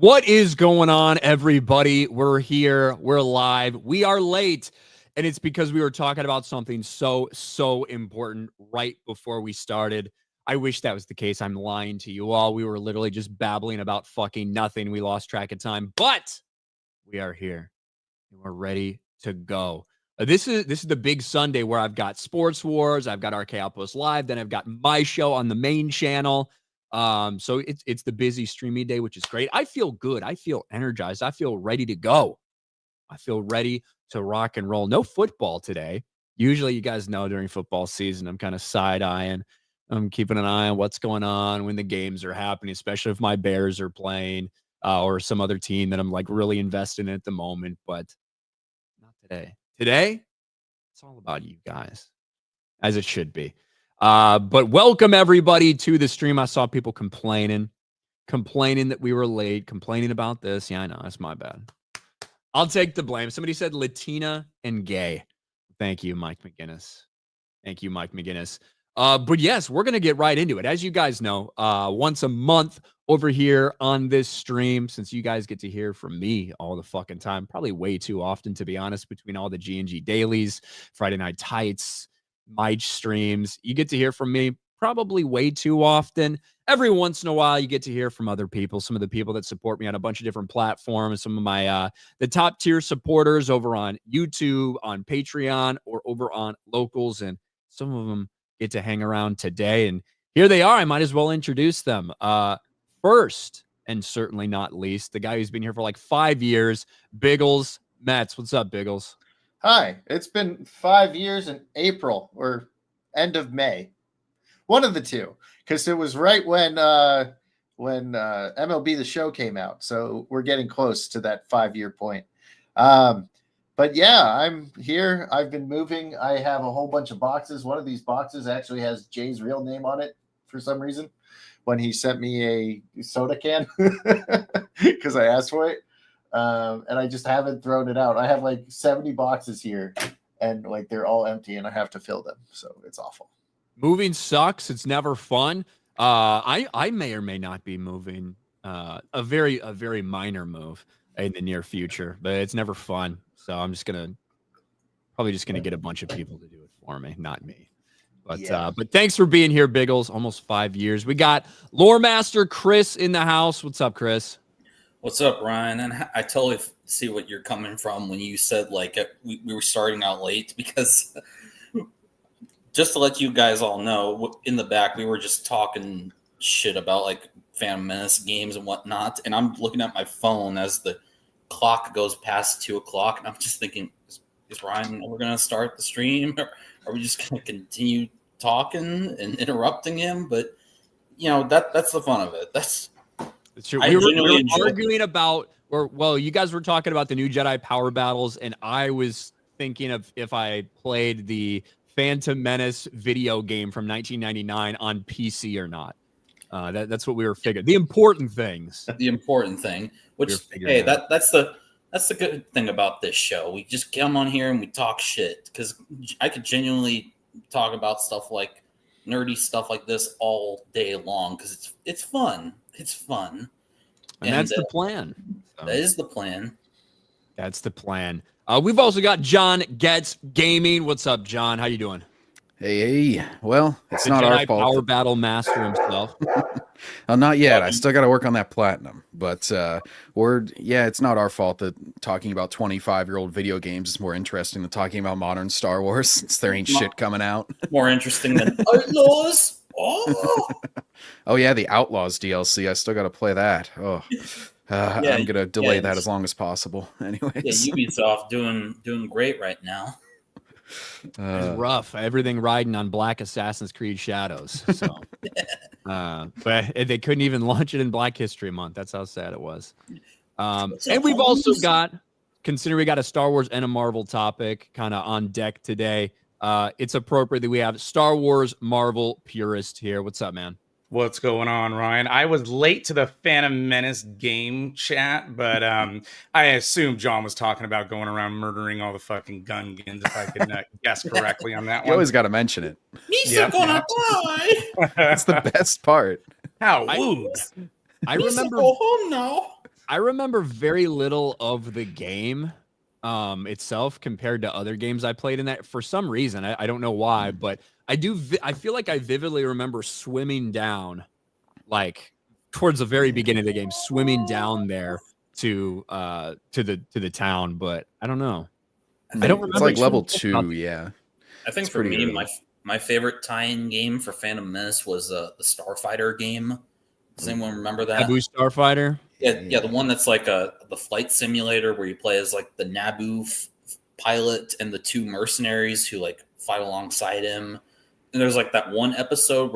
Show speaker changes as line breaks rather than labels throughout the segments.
What is going on, everybody? We're here. We're live. We are late. And it's because we were talking about something so important right before we started. I wish that was the case. I'm lying to you all. We were literally just babbling about fucking nothing. We lost track of time, but we are here. And we're ready to go. This is the big Sunday where I've got Sports Wars. I've got RK Outpost Live. Then I've got my show on the main channel. So it's the busy streaming day, which is great. I feel good. I feel energized. I feel ready to go. I feel ready to rock and roll. No football today. Usually, you guys know during football season, I'm kind of side-eyeing. I'm keeping an eye on what's going on when the games are happening, especially if my Bears are playing or some other team that I'm like really invested in at the moment. But not today. Today, it's all about you guys, as it should be. But welcome everybody to the stream. I saw people complaining that we were late, complaining about this. Yeah, I know. That's my bad. I'll take the blame. Somebody said Latina and gay. Thank you, Mike McGinnis. Thank you, Mike McGinnis. But yes, we're going to get right into it. As you guys know, once a month over here on this stream, since you guys get to hear from me all the fucking time, probably way too often, to be honest, between all the G&G dailies, Friday Night Tights, my streams, you get to hear from me probably way too often. Every once in a while, you get to hear from other people, some of the people that support me on a bunch of different platforms, some of my the top tier supporters over on YouTube, on Patreon, or over on Locals, and some of them get to hang around today. And here they are. I might as well introduce them. First, and certainly not least, the guy who's been here for like 5 years, Biggles Metz. What's up, Biggles?
Hi, it's been 5 years in April or end of May. One of the two, because it was right when MLB The Show came out. So we're getting close to that 5-year point. But yeah, I'm here. I've been moving. I have a whole bunch of boxes. One of these boxes actually has Jay's real name on it for some reason when he sent me a soda can because I asked for it. And I just haven't thrown it out. I have like 70 boxes here and like they're all empty and I have to fill them. So it's awful.
Moving sucks. It's never fun. I may or may not be moving a very minor move in the near future, but it's never fun. So I'm probably just gonna get a bunch of people to do it for me, not me. But yeah. But thanks for being here, Biggles. Almost 5 years. We got Lore Master Chris in the house. What's up, Chris?
What's up, Ryan? And I totally see what you're coming from when you said like we were starting out late, because just to let you guys all know, in the back we were just talking shit about like Phantom Menace games and whatnot, and I'm looking at my phone as the clock goes past 2 o'clock, and I'm just thinking, is Ryan ever going to start the stream? Or are we just going to continue talking and interrupting him? But you know, that's the fun of it. That's
true. We were arguing about, you guys were talking about the new Jedi power battles, and I was thinking of if I played the Phantom Menace video game from 1999 on PC or not. That's what we were figuring. The important things.
The important thing, which hey, that's the good thing about this show. We just come on here and we talk shit, because I could genuinely talk about stuff like nerdy stuff like this all day long, because it's fun. It's fun.
And that's the plan.
So. That is the plan.
That's the plan. We've also got John Getz Gaming. What's up, John? How you doing?
Hey. Well, it's
the
not
Jedi
our fault.
Power battle master himself.
Well, not yet. I still got to work on that platinum. But it's not our fault that talking about 25-year-old video games is more interesting than talking about modern Star Wars, since there ain't shit coming out.
More interesting than Outlaws.
Oh yeah, the Outlaws DLC. I still got to play that. Oh, I'm gonna delay that as long as possible. Anyways,
yeah, Ubisoft doing great right now.
It's rough. Everything riding on Black Assassin's Creed Shadows. So, but they couldn't even launch it in Black History Month. That's how sad it was. And we've also got, considering we got a Star Wars and a Marvel topic kind of on deck today, it's appropriate that we have Star Wars Marvel purist here. What's up, man?
What's going on, Ryan? I was late to the Phantom Menace game chat, but I assume John was talking about going around murdering all the fucking Gungans, if I could guess correctly on that one.
You always got to mention it.
Misa gonna die.
That's the best part.
How?
I remember.
Go home now.
I remember very little of the game itself compared to other games I played in that. For some reason, I don't know why, but I do. I feel like I vividly remember swimming down, like towards the very beginning of the game, swimming down there to the town. But I don't know. I don't remember.
It's like level 2, yeah.
I think
It's
for
pretty
me,
early.
my favorite tie-in game for Phantom Menace was the Starfighter game. Does anyone remember that?
Naboo Starfighter.
Yeah, the one that's like the flight simulator where you play as like the Naboo pilot and the 2 mercenaries who like fight alongside him. And there's like that one episode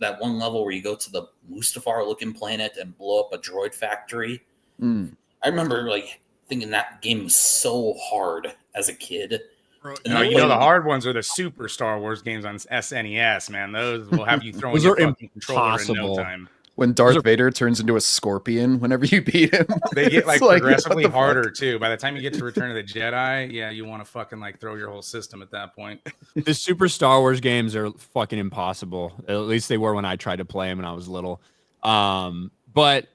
that one level where you go to the Mustafar looking planet and blow up a droid factory. I remember like thinking that game was so hard as a kid.
No, you know the hard ones are the Super Star Wars games on SNES, man. Those will have you throwing your fucking controller in no time.
When Darth Vader turns into a scorpion whenever you beat him.
They get like
It's like,
progressively
what the
harder too. By the time you get to Return of the Jedi, yeah, you want to fucking like throw your whole system at that point.
The Super Star Wars games are fucking impossible. At least they were when I tried to play them when I was little. But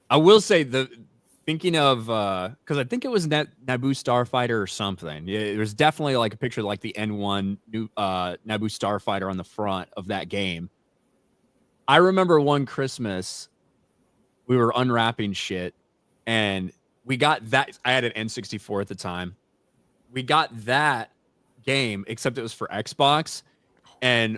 I will say thinking of because I think it was Naboo Starfighter or something. Yeah, it was definitely like a picture of like the N1 new Naboo Starfighter on the front of that game. I remember one Christmas we were unwrapping shit and we got that. I had an N64 at the time. We got that game, except it was for Xbox. And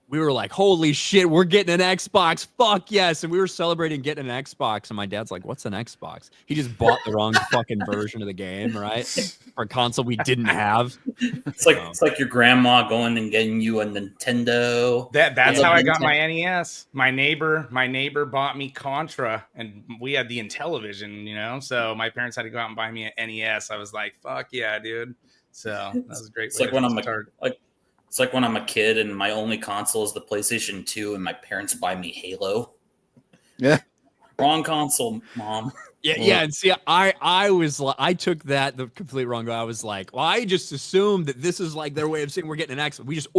we were like, holy shit, we're getting an Xbox. Fuck yes. And we were celebrating getting an Xbox. And my dad's like, what's an Xbox? He just bought the wrong fucking version of the game, right? For a console we didn't have.
It's like your grandma going and getting you a Nintendo.
That's how I got my NES. My neighbor bought me Contra, and we had the Intellivision, you know. So my parents had to go out and buy me an NES. I was like, fuck yeah, dude. So that was a great.
It's like when it's like when I'm a kid and my only console is the PlayStation 2 and my parents buy me Halo.
Yeah.
Wrong console, Mom.
Yeah. And see, I took that the complete wrong way. I was like, well, I just assumed that this is like their way of saying we're getting an Xbox. We just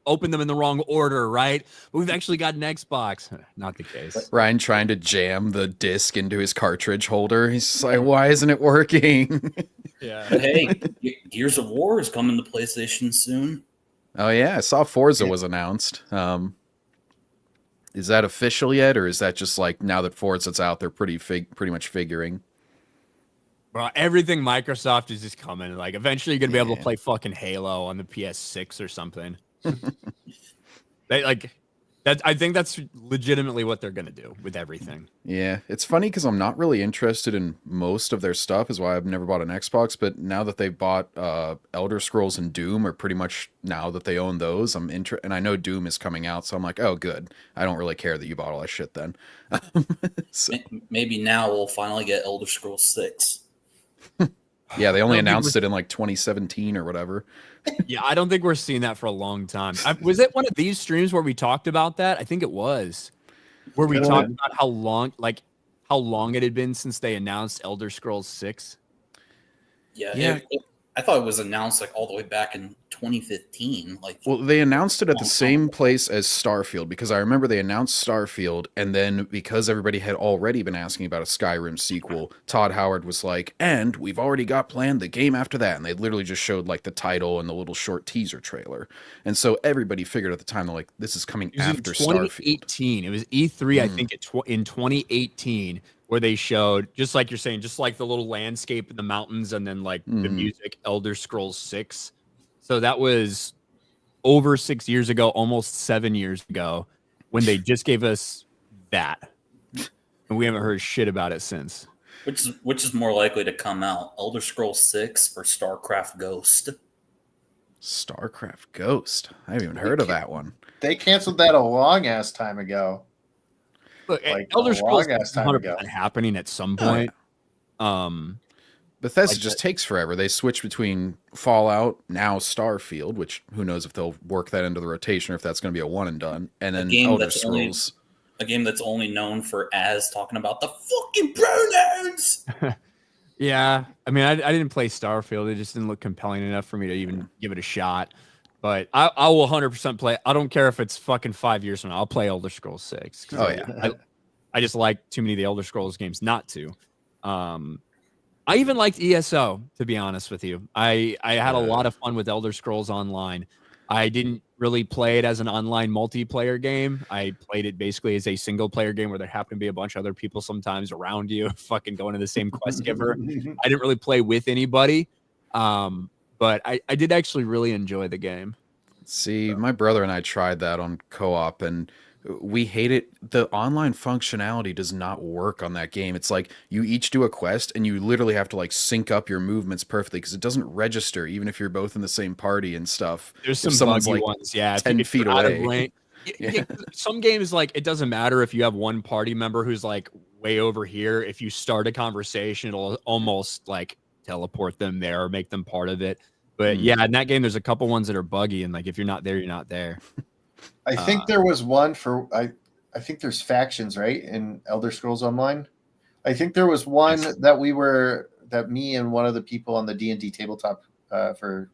opened them in the wrong order, right? But we've actually got an Xbox. Not the case.
Ryan trying to jam the disc into his cartridge holder. He's just like, why isn't it working?
Yeah.
But hey, Gears of War is coming to PlayStation soon.
Oh yeah, I saw Forza was announced. Is that official yet, or is that just like now that Forza's out, they're pretty much figuring?
Bro, everything Microsoft is just coming. Like eventually, you're gonna be able to play fucking Halo on the PS6 or something. They like that. I think that's legitimately what they're gonna do with everything.
Yeah, it's funny because I'm not really interested in most of their stuff, is why I've never bought an Xbox. But now that they've bought Elder Scrolls and Doom, or pretty much now that they own those, I'm interested. And I know Doom is coming out, so I'm like, oh, good. I don't really care that you bought all that shit then. So,
maybe now we'll finally get Elder Scrolls 6.
yeah, they only announced it in like 2017 or whatever.
Yeah, I don't think we're seeing that for a long time. Was it one of these streams where we talked about that? I think it was. Where we talked about how long it had been since they announced Elder Scrolls 6.
Yeah. I thought it was announced like all the way back in 2015.
Well, they announced it at the same place as Starfield, because I remember they announced Starfield, and then because everybody had already been asking about a Skyrim sequel, Todd Howard was like, and we've already got planned the game after that. And they literally just showed like the title and the little short teaser trailer. And so everybody figured at the time, they're like, this is coming after Starfield.
2018. It was E3, I think, in 2018. Where they showed, just like you're saying, just like the little landscape in the mountains and then like the music, Elder Scrolls 6. So that was over 6 years ago, almost 7 years ago, when they just gave us that. And we haven't heard shit about it since.
Which is more likely to come out, Elder Scrolls 6 or StarCraft Ghost?
StarCraft Ghost. I haven't even heard of that one.
They canceled that a long ass time ago.
Look,
Like
Elder Scrolls is
time
100% happening at some point.
Bethesda just takes forever. They switch between Fallout, now Starfield, which who knows if they'll work that into the rotation or if that's going to be a one and done, and then Elder Scrolls.
A game that's only known for talking about the fucking pronouns.
Yeah, I mean, I didn't play Starfield. It just didn't look compelling enough for me to even give it a shot. But I will 100% play. I don't care if it's fucking 5 years from now. I'll play Elder Scrolls 6.
Oh, yeah.
I just like too many of the Elder Scrolls games not to. I even liked ESO, to be honest with you. I had a lot of fun with Elder Scrolls Online. I didn't really play it as an online multiplayer game. I played it basically as a single player game where there happened to be a bunch of other people sometimes around you, fucking going to the same quest giver. I didn't really play with anybody, but I did actually really enjoy the game.
See, my brother and I tried that on co-op, and we hate it. The online functionality does not work on that game. It's like you each do a quest, and you literally have to like sync up your movements perfectly because it doesn't register, even if you're both in the same party and stuff.
There's
If
some
someone's
buggy
like
ones, yeah.
10 feet
out of
away.
range- Yeah, some games, like, it doesn't matter if you have one party member who's like way over here. If you start a conversation, it'll almost like teleport them there or make them part of it. But yeah, in that game, there's a couple ones that are buggy, and like if you're not there, you're not there.
I think there was one for I think there's factions, right, in Elder Scrolls Online. I think there was one that me and one of the people on the D&D tabletop for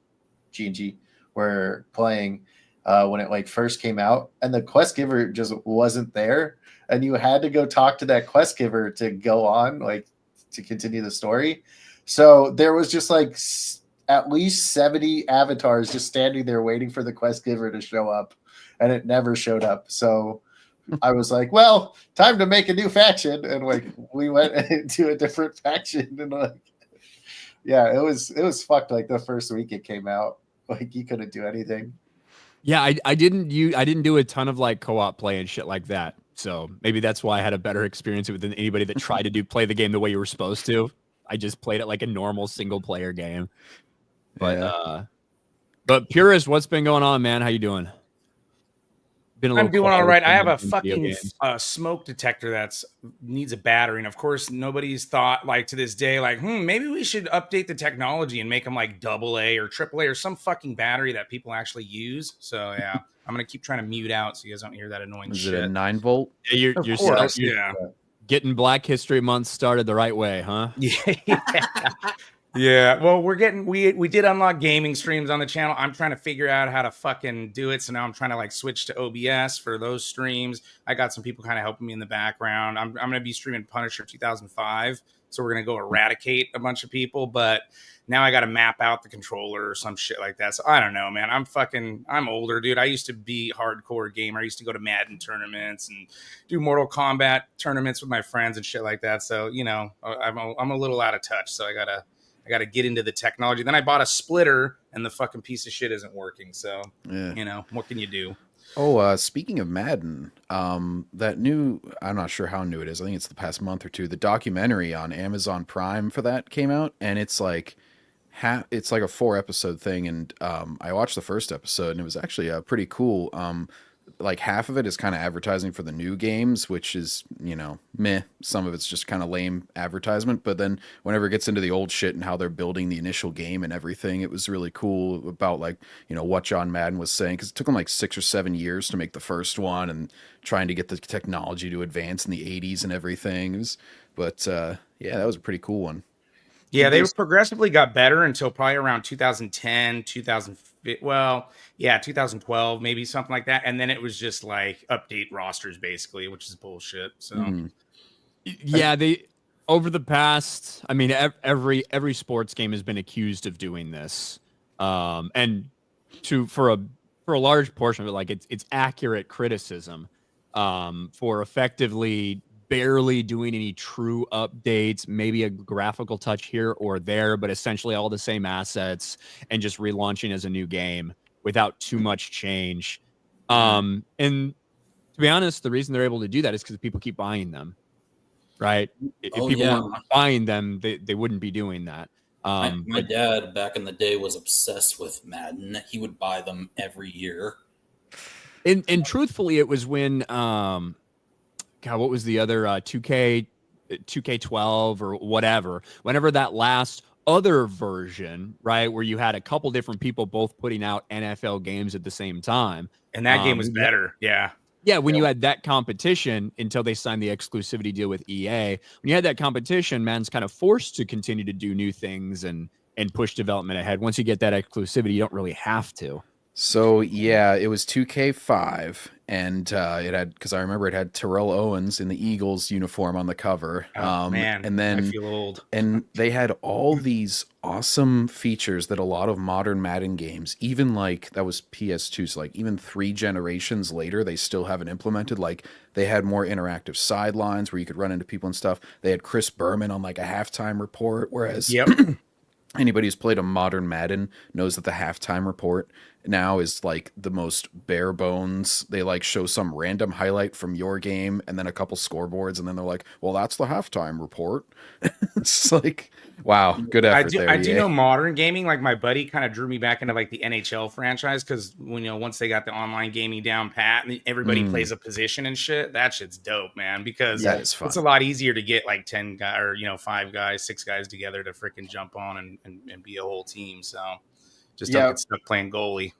G&G were playing when it like first came out, and the quest giver just wasn't there, and you had to go talk to that quest giver to go on, like, to continue the story. So there was just like at least 70 avatars just standing there waiting for the quest giver to show up, and it never showed up. So I was like, well, time to make a new faction. And like, we went into a different faction, and like, yeah, it was fucked. Like the first week it came out, like you couldn't do anything.
Yeah, I didn't do a ton of like co-op play and shit like that. So maybe that's why I had a better experience with than anybody that tried to play the game the way you were supposed to. I just played it like a normal single player game. But Purist, what's been going on, man? How you doing?
I'm doing all right. I have a fucking smoke detector that's needs a battery, and of course, nobody's thought like to this day, like, maybe we should update the technology and make them like AA or AAA or some fucking battery that people actually use. So yeah, I'm gonna keep trying to mute out so you guys don't hear that annoying shit.
Is it a 9-volt?
Yeah, you're getting Black History Month started the right way, huh?
Yeah. Yeah, well, we did unlock gaming streams on the channel. I'm trying to figure out how to fucking do it. So now I'm trying to like switch to OBS for those streams. I got some people kind of helping me in the background. I'm going to be streaming Punisher 2005. So we're going to go eradicate a bunch of people. But now I got to map out the controller or some shit like that. So I don't know, man. I'm older, dude. I used to be hardcore gamer. I used to go to Madden tournaments and do Mortal Kombat tournaments with my friends and shit like that. So, you know, I'm a little out of touch. So I got to get into the technology. Then I bought a splitter, and the fucking piece of shit isn't working. So, you know, what can you do?
Oh, speaking of Madden, that new, I'm not sure how new it is. I think it's the past month or two. The documentary on Amazon Prime for that came out, and it's like it's like a 4-episode thing. And I watched the first episode, and it was actually pretty cool. Like half of it is kind of advertising for the new games, which is, you know, meh. Some of it's just kind of lame advertisement. But then whenever it gets into the old shit and how they're building the initial game and everything, it was really cool about, like, you know, what John Madden was saying. Because it took them like 6 or 7 years to make the first one, and trying to get the technology to advance in the 80s and everything. But yeah, that was a pretty cool one.
Yeah, they progressively got better until probably around 2010, 2012, maybe something like that. And then it was just like update rosters, basically, which is bullshit. So,
yeah, they over the past, I mean, every sports game has been accused of doing this, and for a large portion of it, like it's accurate criticism, for effectively barely doing any true updates, maybe a graphical touch here or there, but essentially all the same assets and just relaunching as a new game without too much change. And to be honest, the reason they're able to do that is because people keep buying them, right? If people weren't buying them, they wouldn't be doing that.
My dad back in the day was obsessed with Madden. He would buy them every year.
And truthfully, it was when God, what was the other 2K12 or whatever? Whenever that last other version, right, where you had a couple different people both putting out NFL games at the same time,
and that game was better, yeah.
Yeah, when you had that competition until they signed the exclusivity deal with EA, when you had that competition, man's kind of forced to continue to do new things and push development ahead. Once you get that exclusivity, you don't really have to.
So yeah, it was 2K5, and it had, because I remember it had Terrell Owens in the Eagles uniform on the cover.
Oh, man,
and
I
then
feel old.
and they had all these awesome features that a lot of modern Madden games, even like that was PS2, so like even 3 generations later, they still haven't implemented. Like they had more interactive sidelines where you could run into people and stuff. They had Chris Berman on like a halftime report, whereas
Yep.
anybody who's played a modern Madden knows that the halftime report now is like the most bare bones. They like show some random highlight from your game and then a couple scoreboards, and then they're like, well, that's the halftime report. It's like, wow, good effort there.
I do
EA.
know modern gaming. Like my buddy kind of drew me back into like the NHL franchise because when once they got the online gaming down pat and everybody plays a position and shit, that shit's dope, man. Because
that is fun.
it's a lot easier to get like 10 guys or 5 guys, 6 guys together to freaking jump on and be a whole team. So just don't get stuck playing goalie.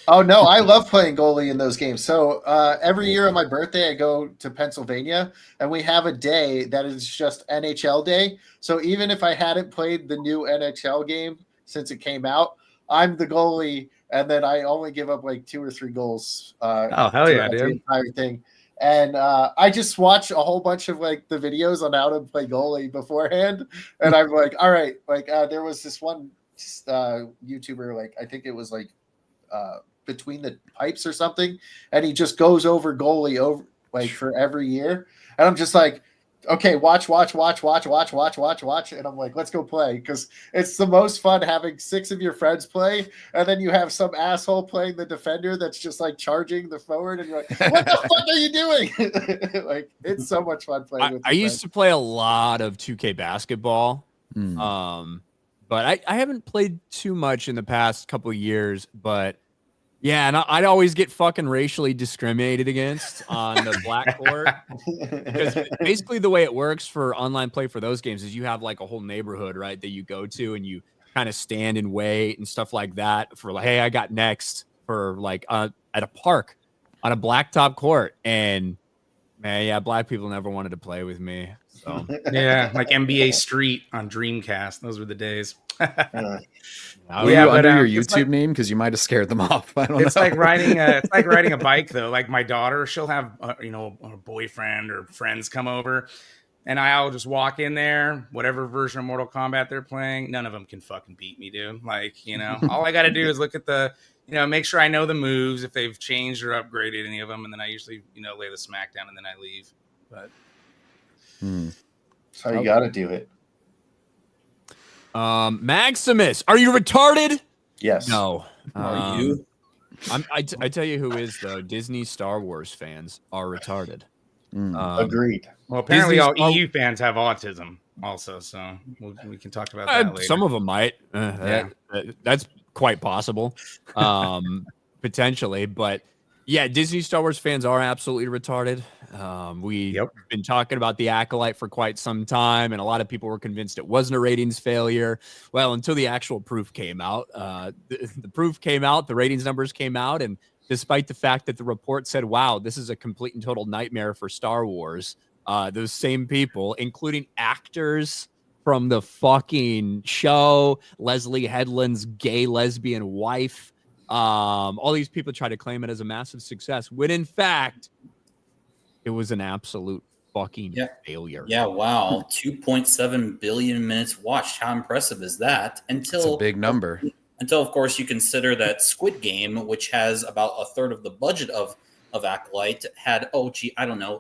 Oh no, I love playing goalie in those games. So every year on my birthday, I go to Pennsylvania, and we have a day that is just NHL day. So even if I hadn't played the new NHL game since it came out, I'm the goalie, and then I only give up like 2 or 3 goals.
Oh hell yeah,
the
dude!
entire thing. And I just watch a whole bunch of like the videos on how to play goalie beforehand, and I'm like, all right, like there was this one YouTuber, like I think it was like Between the Pipes or something, and he just goes over goalie over like for every year, and I'm just like, okay, watch, and I'm like, let's go play, because it's the most fun having 6 of your friends play, and then you have some asshole playing the defender that's just like charging the forward, and you're like, what the fuck are you doing? Like, it's so much fun playing with
I used to play a lot of 2K basketball. But I haven't played too much in the past couple of years, but yeah, and I'd always get fucking racially discriminated against on the black court. Because basically the way it works for online play for those games is you have like a whole neighborhood, right, that you go to, and you kind of stand and wait and stuff like that for like, hey, I got next for like at a park on a blacktop court. And man, yeah, black people never wanted to play with me. So
Yeah, like NBA Street on Dreamcast. Those were the days.
Were you under your YouTube name? Because you might have scared them off. I don't know.
It's like riding a bike though. Like my daughter, she'll have her boyfriend or friends come over, and I'll just walk in there, whatever version of Mortal Kombat they're playing. None of them can fucking beat me, dude. Like, all I got to do is look at the, make sure I know the moves, if they've changed or upgraded any of them, and then I usually lay the smack down and then I leave. But
so you got to do it.
Maximus, are you retarded?
Yes.
No.
Are you?
I tell you who is, though. Disney Star Wars fans are retarded.
Agreed.
Well, apparently
Disney's
all EU fans have autism also, so we can talk about that later.
Some of them might. That's quite possible, potentially. But yeah, Disney Star Wars fans are absolutely retarded. We've been talking about the Acolyte for quite some time, and a lot of people were convinced it wasn't a ratings failure. Well, until the actual proof came out. The proof came out, the ratings numbers came out, and despite the fact that the report said, wow, this is a complete and total nightmare for Star Wars, those same people, including actors from the fucking show, Leslie Headland's gay lesbian wife, all these people try to claim it as a massive success, when in fact it was an absolute fucking failure.
Yeah, wow. 2.7 billion minutes watched. How impressive is that?
It's a big number.
Until, of course, you consider that Squid Game, which has about a third of the budget of Acolyte, had,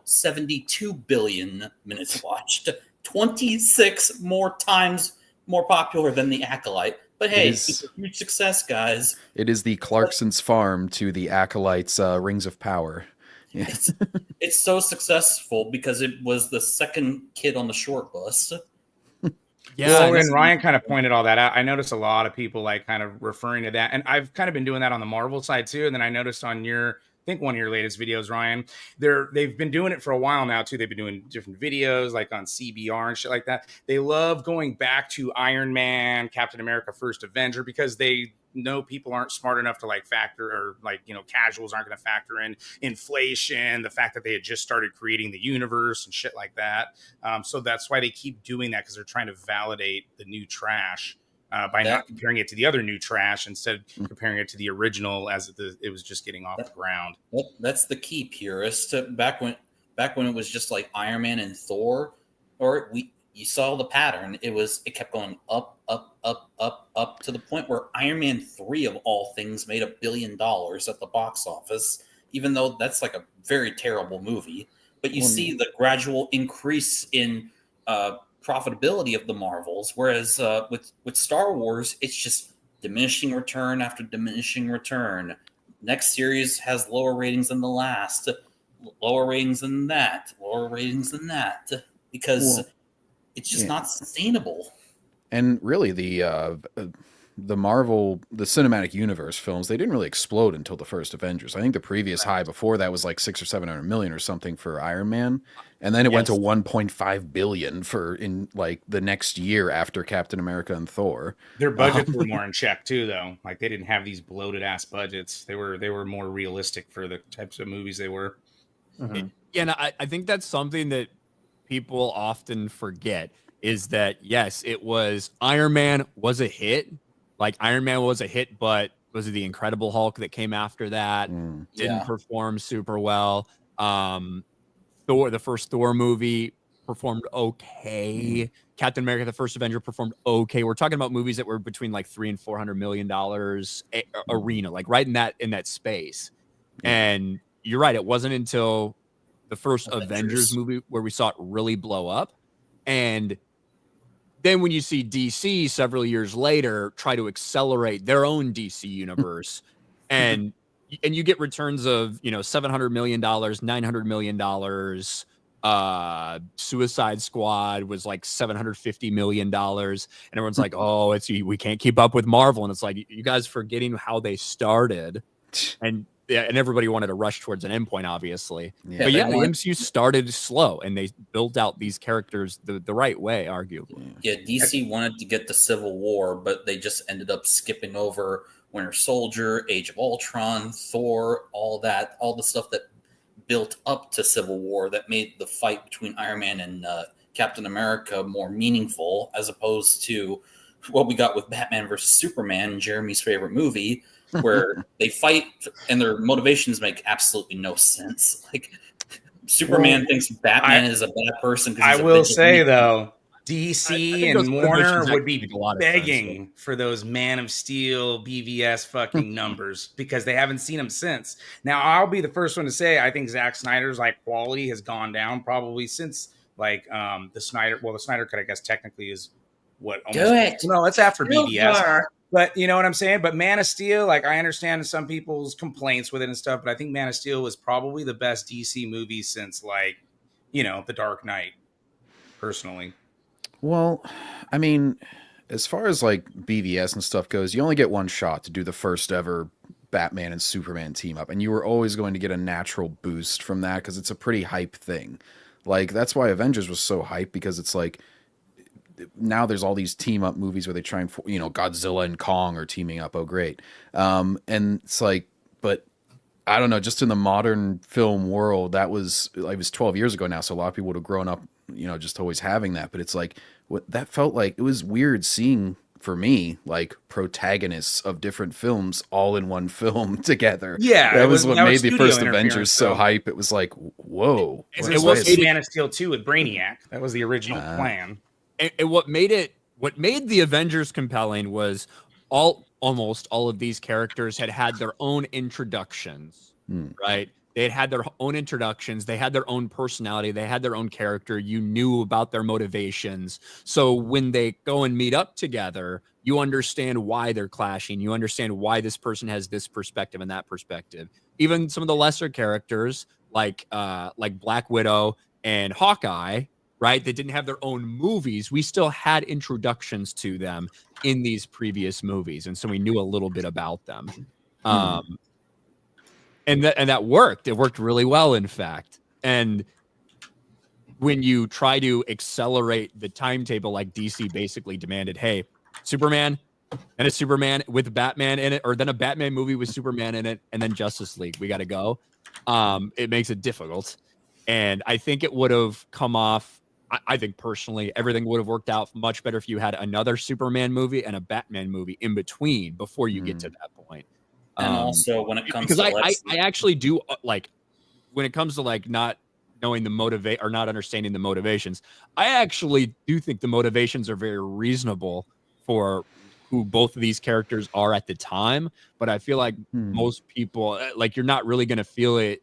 72 billion minutes watched. 26 more times more popular than the Acolyte. But hey, it's a huge success, guys.
It is the Clarkson's farm to the Acolyte's Rings of Power. Yeah.
It's so successful because it was the second kid on the short bus.
Yeah, well, and Ryan kind of pointed all that out. I noticed a lot of people like kind of referring to that, and I've kind of been doing that on the Marvel side too. And then I noticed on I think one of your latest videos, Ryan, they've been doing it for a while now too. They've been doing different videos like on CBR and shit like that. They love going back to Iron Man, Captain America, First Avenger, because they know people aren't smart enough to casuals aren't going to factor in inflation, the fact that they had just started creating the universe and shit like that. So that's why they keep doing that, because they're trying to validate the new trash by not comparing it to the other new trash, instead comparing it to the original as it was just getting off the ground.
That's the key, purist. Back when it was just like Iron Man and Thor, you saw the pattern. It kept going up, up, up, up, up to the point where Iron Man 3 of all things made $1 billion at the box office, even though that's like a very terrible movie. But you see the gradual increase in profitability of the Marvels, whereas with Star Wars, it's just diminishing return after diminishing return. Next series has lower ratings than the last, lower ratings than that, lower ratings than that, because it's just not sustainable.
And really, the Marvel, the cinematic universe films, they didn't really explode until the first Avengers. I think the previous high before that was like 600 or 700 million or something for Iron Man, and then it went to 1.5 billion in like the next year after Captain America and Thor.
Their budgets were more in check too, though. Like they didn't have these bloated ass budgets. They were more realistic for the types of movies they were.
Yeah, and I think that's something that people often forget, is that yes, it was Iron Man was a hit. Like Iron Man was a hit, but was it the Incredible Hulk that came after that? Didn't perform super well. Thor, the first Thor movie, performed okay. Captain America, the first Avenger, performed okay. We're talking about movies that were between like $300 and $400 million arena, like right in that space. And you're right, it wasn't until the first Avengers movie where we saw it really blow up. And then when you see DC several years later try to accelerate their own DC universe, and you get returns of $700 million, $900 million. Suicide Squad was like $750 million, and everyone's like, "Oh, we can't keep up with Marvel." And it's like, you guys forgetting how they started, and everybody wanted to rush towards an endpoint, obviously. But the MCU started slow, and they built out these characters the right way, arguably.
Yeah, DC wanted to get the Civil War, but they just ended up skipping over Winter Soldier, Age of Ultron, Thor, all the stuff that built up to Civil War that made the fight between Iron Man and Captain America more meaningful, as opposed to what we got with Batman versus Superman, Jeremy's favorite movie, where they fight and their motivations make absolutely no sense. Like Superman thinks Batman is a bad person.
I will say though, DC and Warner would be begging for those Man of Steel BVS fucking numbers because they haven't seen them since. Now I'll be the first one to say I think Zack Snyder's like quality has gone down probably since like the Snyder. Well, the Snyder Cut I guess technically is what almost no, it's after BVS. But you know what I'm saying? But Man of Steel, like I understand some people's complaints with it and stuff, but I think Man of Steel was probably the best DC movie since like, The Dark Knight, personally.
Well, I mean, as far as like BVS and stuff goes, you only get one shot to do the first ever Batman and Superman team up, and you were always going to get a natural boost from that because it's a pretty hype thing. Like that's why Avengers was so hype, because it's like now there's all these team up movies where they try and, Godzilla and Kong are teaming up. Oh, great. And it's like, but I don't know, just in the modern film world, it was 12 years ago now. So a lot of people would have grown up, just always having that. But it's like, that felt like it was weird seeing, for me, like protagonists of different films all in one film together.
Yeah.
That was what made the first Avengers so hype. It was like, whoa.
It was Man of Steel 2 with Brainiac. That was the original plan.
And what made the Avengers compelling was almost all of these characters had their own introductions, right? They had their own introductions. They had their own personality. They had their own character. You knew about their motivations. So when they go and meet up together, you understand why they're clashing. You understand why this person has this perspective and that perspective. Even some of the lesser characters like Black Widow and Hawkeye, right? They didn't have their own movies. We still had introductions to them in these previous movies. And so we knew a little bit about them. And that worked. It worked really well, in fact. And when you try to accelerate the timetable, like DC basically demanded, hey, Superman and a Superman with Batman in it, or then a Batman movie with Superman in it, and then Justice League, we got to go. It makes it difficult. And I think it would have come off I think personally, everything would have worked out much better if you had another Superman movie and a Batman movie in between before you get to that point.
And also, when it comes
because
to
I actually do like when it comes to like not knowing the motivate or not understanding the motivations, I actually do think the motivations are very reasonable for who both of these characters are at the time. But I feel like most people, like, you're not really going to feel it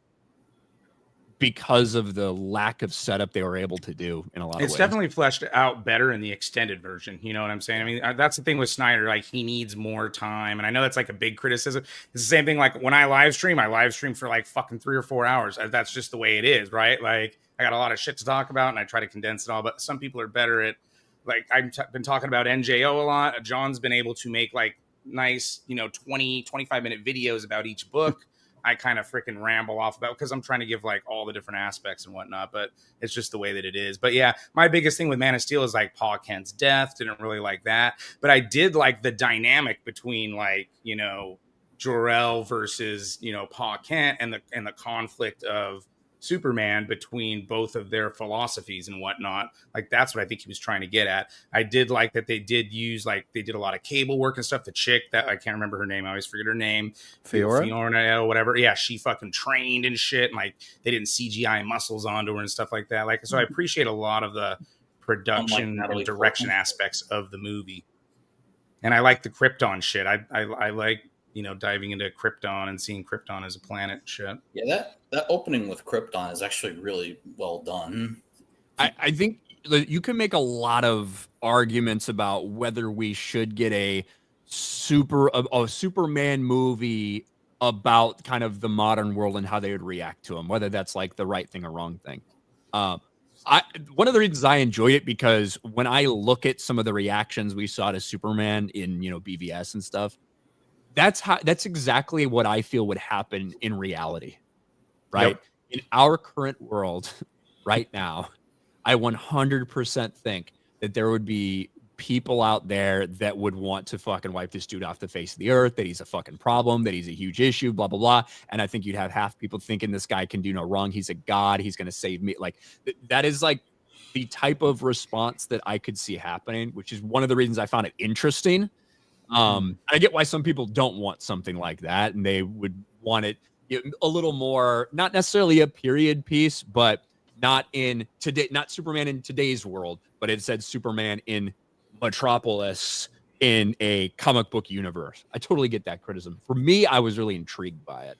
because of the lack of setup they were able to do in a lot of ways.
It's definitely fleshed out better in the extended version. You know what I'm saying? I mean, that's the thing with Snyder. Like, he needs more time. And I know that's like a big criticism. It's the same thing like when I live stream for like fucking 3 or 4 hours. That's just the way it is, right? Like, I got a lot of shit to talk about and I try to condense it all. But some people are better at, like, I've been talking about NJO a lot. John's been able to make like nice, 20, 25-minute videos about each book. I kind of freaking ramble off about because I'm trying to give like all the different aspects and whatnot, but it's just the way that it is. But yeah, my biggest thing with Man of Steel is like Pa Kent's death. Didn't really like that, but I did like the dynamic between like, Jor-El versus, Pa Kent and the conflict of Superman between both of their philosophies and whatnot. Like, that's what I think he was trying to get at. I did like that they did use, like, they did a lot of cable work and stuff. The chick that I can't remember her name, I always forget her name, Fiona or whatever. Yeah, she fucking trained and shit. And like, they didn't CGI muscles onto her and stuff like that. Like, so I appreciate a lot of the production and direction aspects of the movie. And I like the Krypton shit. I like, diving into Krypton and seeing Krypton as a planet and shit.
Yeah, that opening with Krypton is actually really well done.
I think you can make a lot of arguments about whether we should get a Superman movie about kind of the modern world and how they would react to him, whether that's like the right thing or wrong thing. One of the reasons I enjoyed it, because when I look at some of the reactions we saw to Superman in, BVS and stuff, that's exactly what I feel would happen in reality, right? Yep. In our current world right now, I 100% think that there would be people out there that would want to fucking wipe this dude off the face of the earth, that he's a fucking problem, that he's a huge issue, blah, blah, blah. And I think you'd have half people thinking this guy can do no wrong. He's a god. He's going to save me. Like, that is like the type of response that I could see happening, which is one of the reasons I found it interesting. I get why some people don't want something like that, and they would want it a little more, not necessarily a period piece, but not Superman in today's world, but it said Superman in Metropolis in a comic book universe. I totally get that criticism. For me, I was really intrigued by it.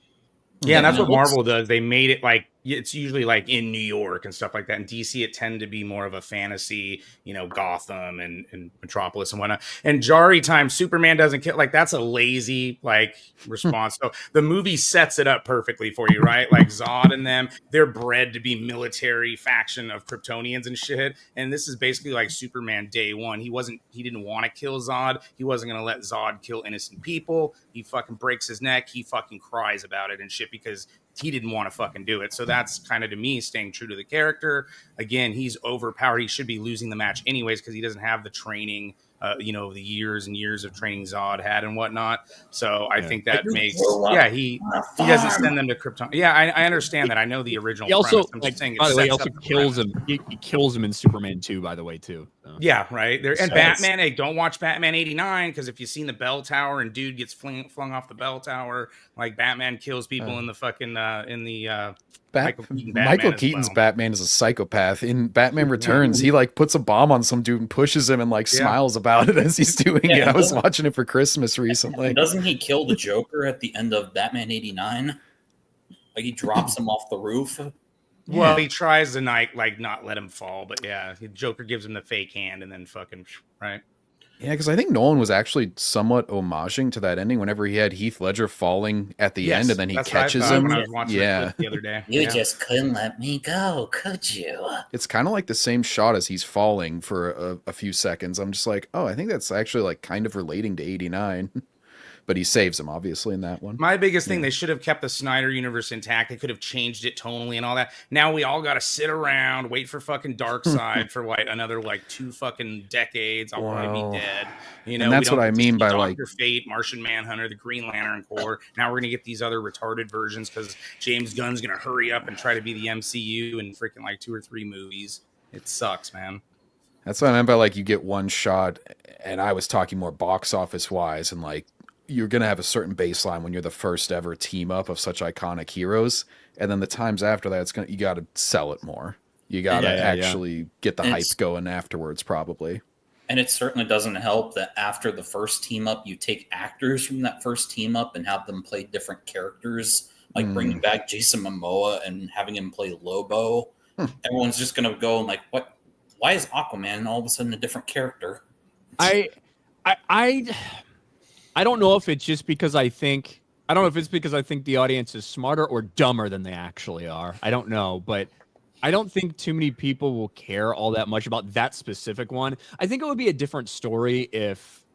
Yeah, and that's what Marvel does. They made it like it's usually like in New York and stuff like that. In DC, it tend to be more of a fantasy, Gotham and Metropolis and whatnot. And Jari time, Superman doesn't kill. Like, that's a lazy like response. So the movie sets it up perfectly for you, right? Like Zod and them, they're bred to be military faction of Kryptonians and shit. And this is basically like Superman day one. He didn't want to kill Zod. He wasn't going to let Zod kill innocent people. He fucking breaks his neck. He fucking cries about it and shit because he didn't want to fucking do it. So that's kind of, to me, staying true to the character. Again, he's overpowered. He should be losing the match anyways because he doesn't have the training, the years and years of training Zod had and whatnot. So I think that makes, he doesn't send them to Krypton. Yeah, I understand that. I know the original.
He also,
by
the way, he also kills him. He kills him in Superman 2, by the way, too. So.
Yeah, right. And Batman, hey, don't watch Batman 89 because if you've seen the bell tower and dude gets flung off the bell tower, like Batman kills people in the fucking
Michael Keaton's Batman is a psychopath. In Batman Returns, he like puts a bomb on some dude and pushes him and like smiles about it as he's doing it. I was watching it for Christmas recently.
Doesn't he kill the Joker at the end of Batman 89? Like, he drops him off the roof.
Well, he tries to not let him fall, but yeah, the Joker gives him the fake hand and then fucking right.
Yeah, because I think Nolan was actually somewhat homaging to that ending whenever he had Heath Ledger falling at the end and then he catches him.
When I was watching it the other day.
You just couldn't let me go, could you?
It's kind of like the same shot as he's falling for a few seconds. I'm just like, oh, I think that's actually like kind of relating to 89. But he saves him, obviously, in that one.
My biggest thing, they should have kept the Snyder universe intact. They could have changed it tonally and all that. Now we all got to sit around, wait for fucking Darkseid for another 2 fucking decades. I'll probably be dead.
And that's what I mean by
Dr. Fate, Martian Manhunter, the Green Lantern Corps. Now we're going to get these other retarded versions because James Gunn's going to hurry up and try to be the MCU in freaking 2 or 3 movies. It sucks, man.
That's what I meant by like you get one shot, and I was talking more box office wise, and like you're gonna have a certain baseline when you're the first ever team up of such iconic heroes, and then the times after that, you got to sell it more. You got to actually get the hype going afterwards, probably.
And it certainly doesn't help that after the first team up, you take actors from that first team up and have them play different characters, like bringing back Jason Momoa and having him play Lobo. Everyone's just gonna go and like, what? Why is Aquaman all of a sudden a different character?
I don't know if it's just because I don't know if it's because I think the audience is smarter or dumber than they actually are. I don't know, but I don't think too many people will care all that much about that specific one. I think it would be a different story if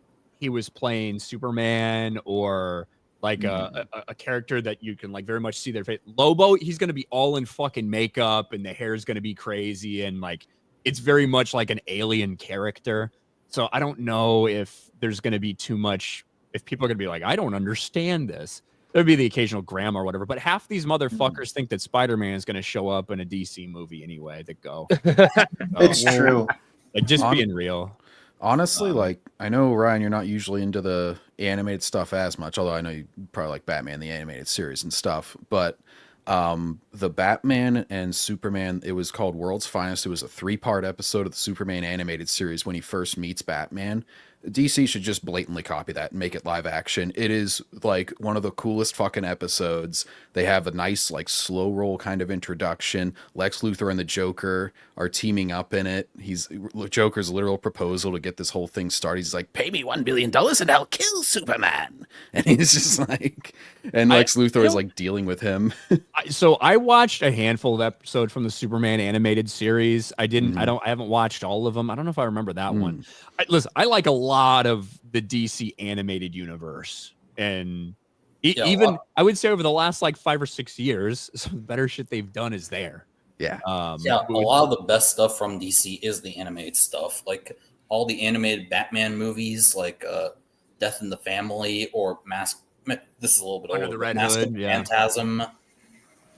he was playing Superman or like a character that you can like very much see their face. Lobo, he's going to be all in fucking makeup and the hair is going to be crazy and like it's very much like an alien character. So I don't know if there's going to be too much, if people are going to be like, I don't understand this. There'd be the occasional grandma or whatever, but half these motherfuckers think that Spider-Man is going to show up in a DC movie anyway that go.
It's true.
Like just being real.
Honestly, like I know Ryan, you're not usually into the animated stuff as much, although I know you probably like Batman the animated series and stuff. But the Batman and Superman, it was called World's Finest. It was a 3-part episode of the Superman animated series when he first meets Batman. DC should just blatantly copy that and make it live action. It is like one of the coolest fucking episodes. They have a nice like slow roll kind of introduction. Lex Luthor and the Joker are teaming up in it. Joker's literal proposal to get this whole thing started. He's like, pay me $1 billion and I'll kill Superman. And he's just like, and Lex Luthor is like dealing with him.
So I watched a handful of episodes from the Superman animated series. I haven't watched all of them. I don't know if I remember that one. Listen, I like a lot of the DC animated universe, and even I would say over the last like 5 or 6 years, some of the better shit they've done is there.
A lot of the best stuff from DC is the animated stuff, like all the animated Batman movies, like Death in the Family or Mask. This is a little bit
Under
older.
the Red
Mask
Hood,
of Phantasm,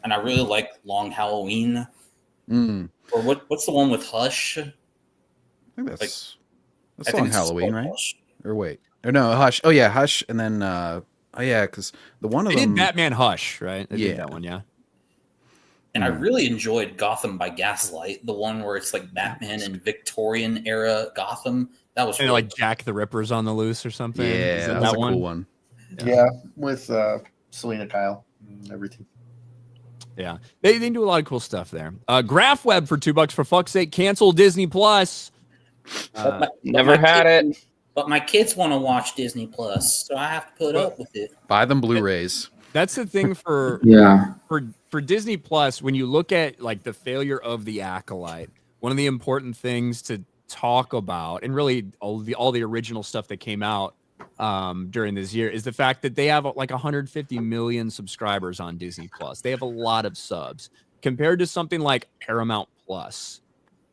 and I really like Long Halloween. Or what's the one with Hush?
I think that's
I think
Long
it's
Halloween,
called
right?
Hush.
Or wait, or no, Hush. Oh yeah, Hush, and then because the one of
They
them
did Batman Hush, right? They did that one, yeah.
And I really enjoyed Gotham by Gaslight, the one where it's like Batman in Victorian era Gotham. That was
And
really
like Jack the Ripper's on the loose or something.
Yeah, that was a cool one.
Yeah, with Selena Kyle and everything.
Yeah, they do a lot of cool stuff there. Graph Web for $2 for fuck's sake. Cancel Disney Plus.
Never had it.
But my kids want to watch Disney Plus, so I have to put up with it.
Buy them Blu-rays.
That's the thing for for Disney Plus. When you look at like the failure of the Acolyte, one of the important things to talk about, and really all the original stuff that came out during this year, is the fact that they have like 150 million subscribers on Disney Plus. They have a lot of subs compared to something like Paramount Plus.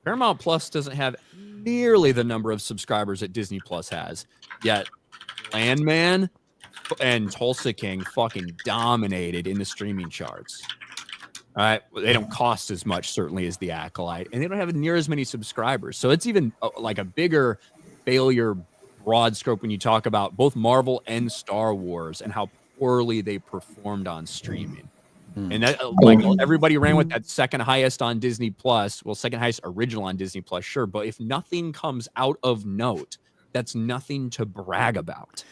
Paramount Plus doesn't have nearly the number of subscribers that Disney Plus has. Yet Landman and Tulsa King fucking dominated in the streaming charts. All right, they don't cost as much certainly as the Acolyte, and they don't have near as many subscribers. So it's even like a bigger failure broad scope when you talk about both Marvel and Star Wars and how poorly they performed on streaming. And that like everybody ran with that second highest on Disney Plus. Well, second highest original on Disney Plus, sure. But if nothing comes out of note, that's nothing to brag about.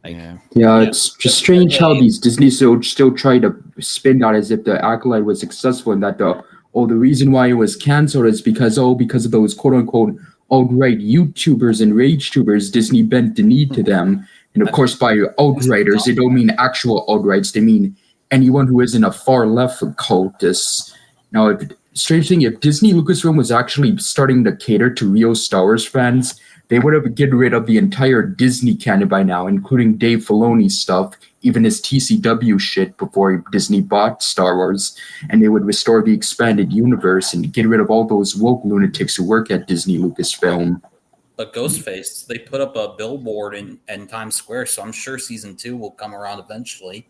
Like,
it's just strange how these Disney still try to spin that as if the Acolyte was successful and that the reason why it was canceled is because of those quote unquote alt-right YouTubers and rage tubers. Disney bent the knee to them. And of course, by alt-righters, they don't mean actual alt-rights. They mean anyone who isn't a far left cultist. Now, strange thing, if Disney Lucasfilm was actually starting to cater to real Star Wars fans, they would have get rid of the entire Disney canon by now, including Dave Filoni's stuff, even his TCW shit before Disney bought Star Wars, and they would restore the expanded universe and get rid of all those woke lunatics who work at Disney Lucasfilm.
But Ghostface, they put up a billboard in Times Square, so I'm sure season 2 will come around eventually.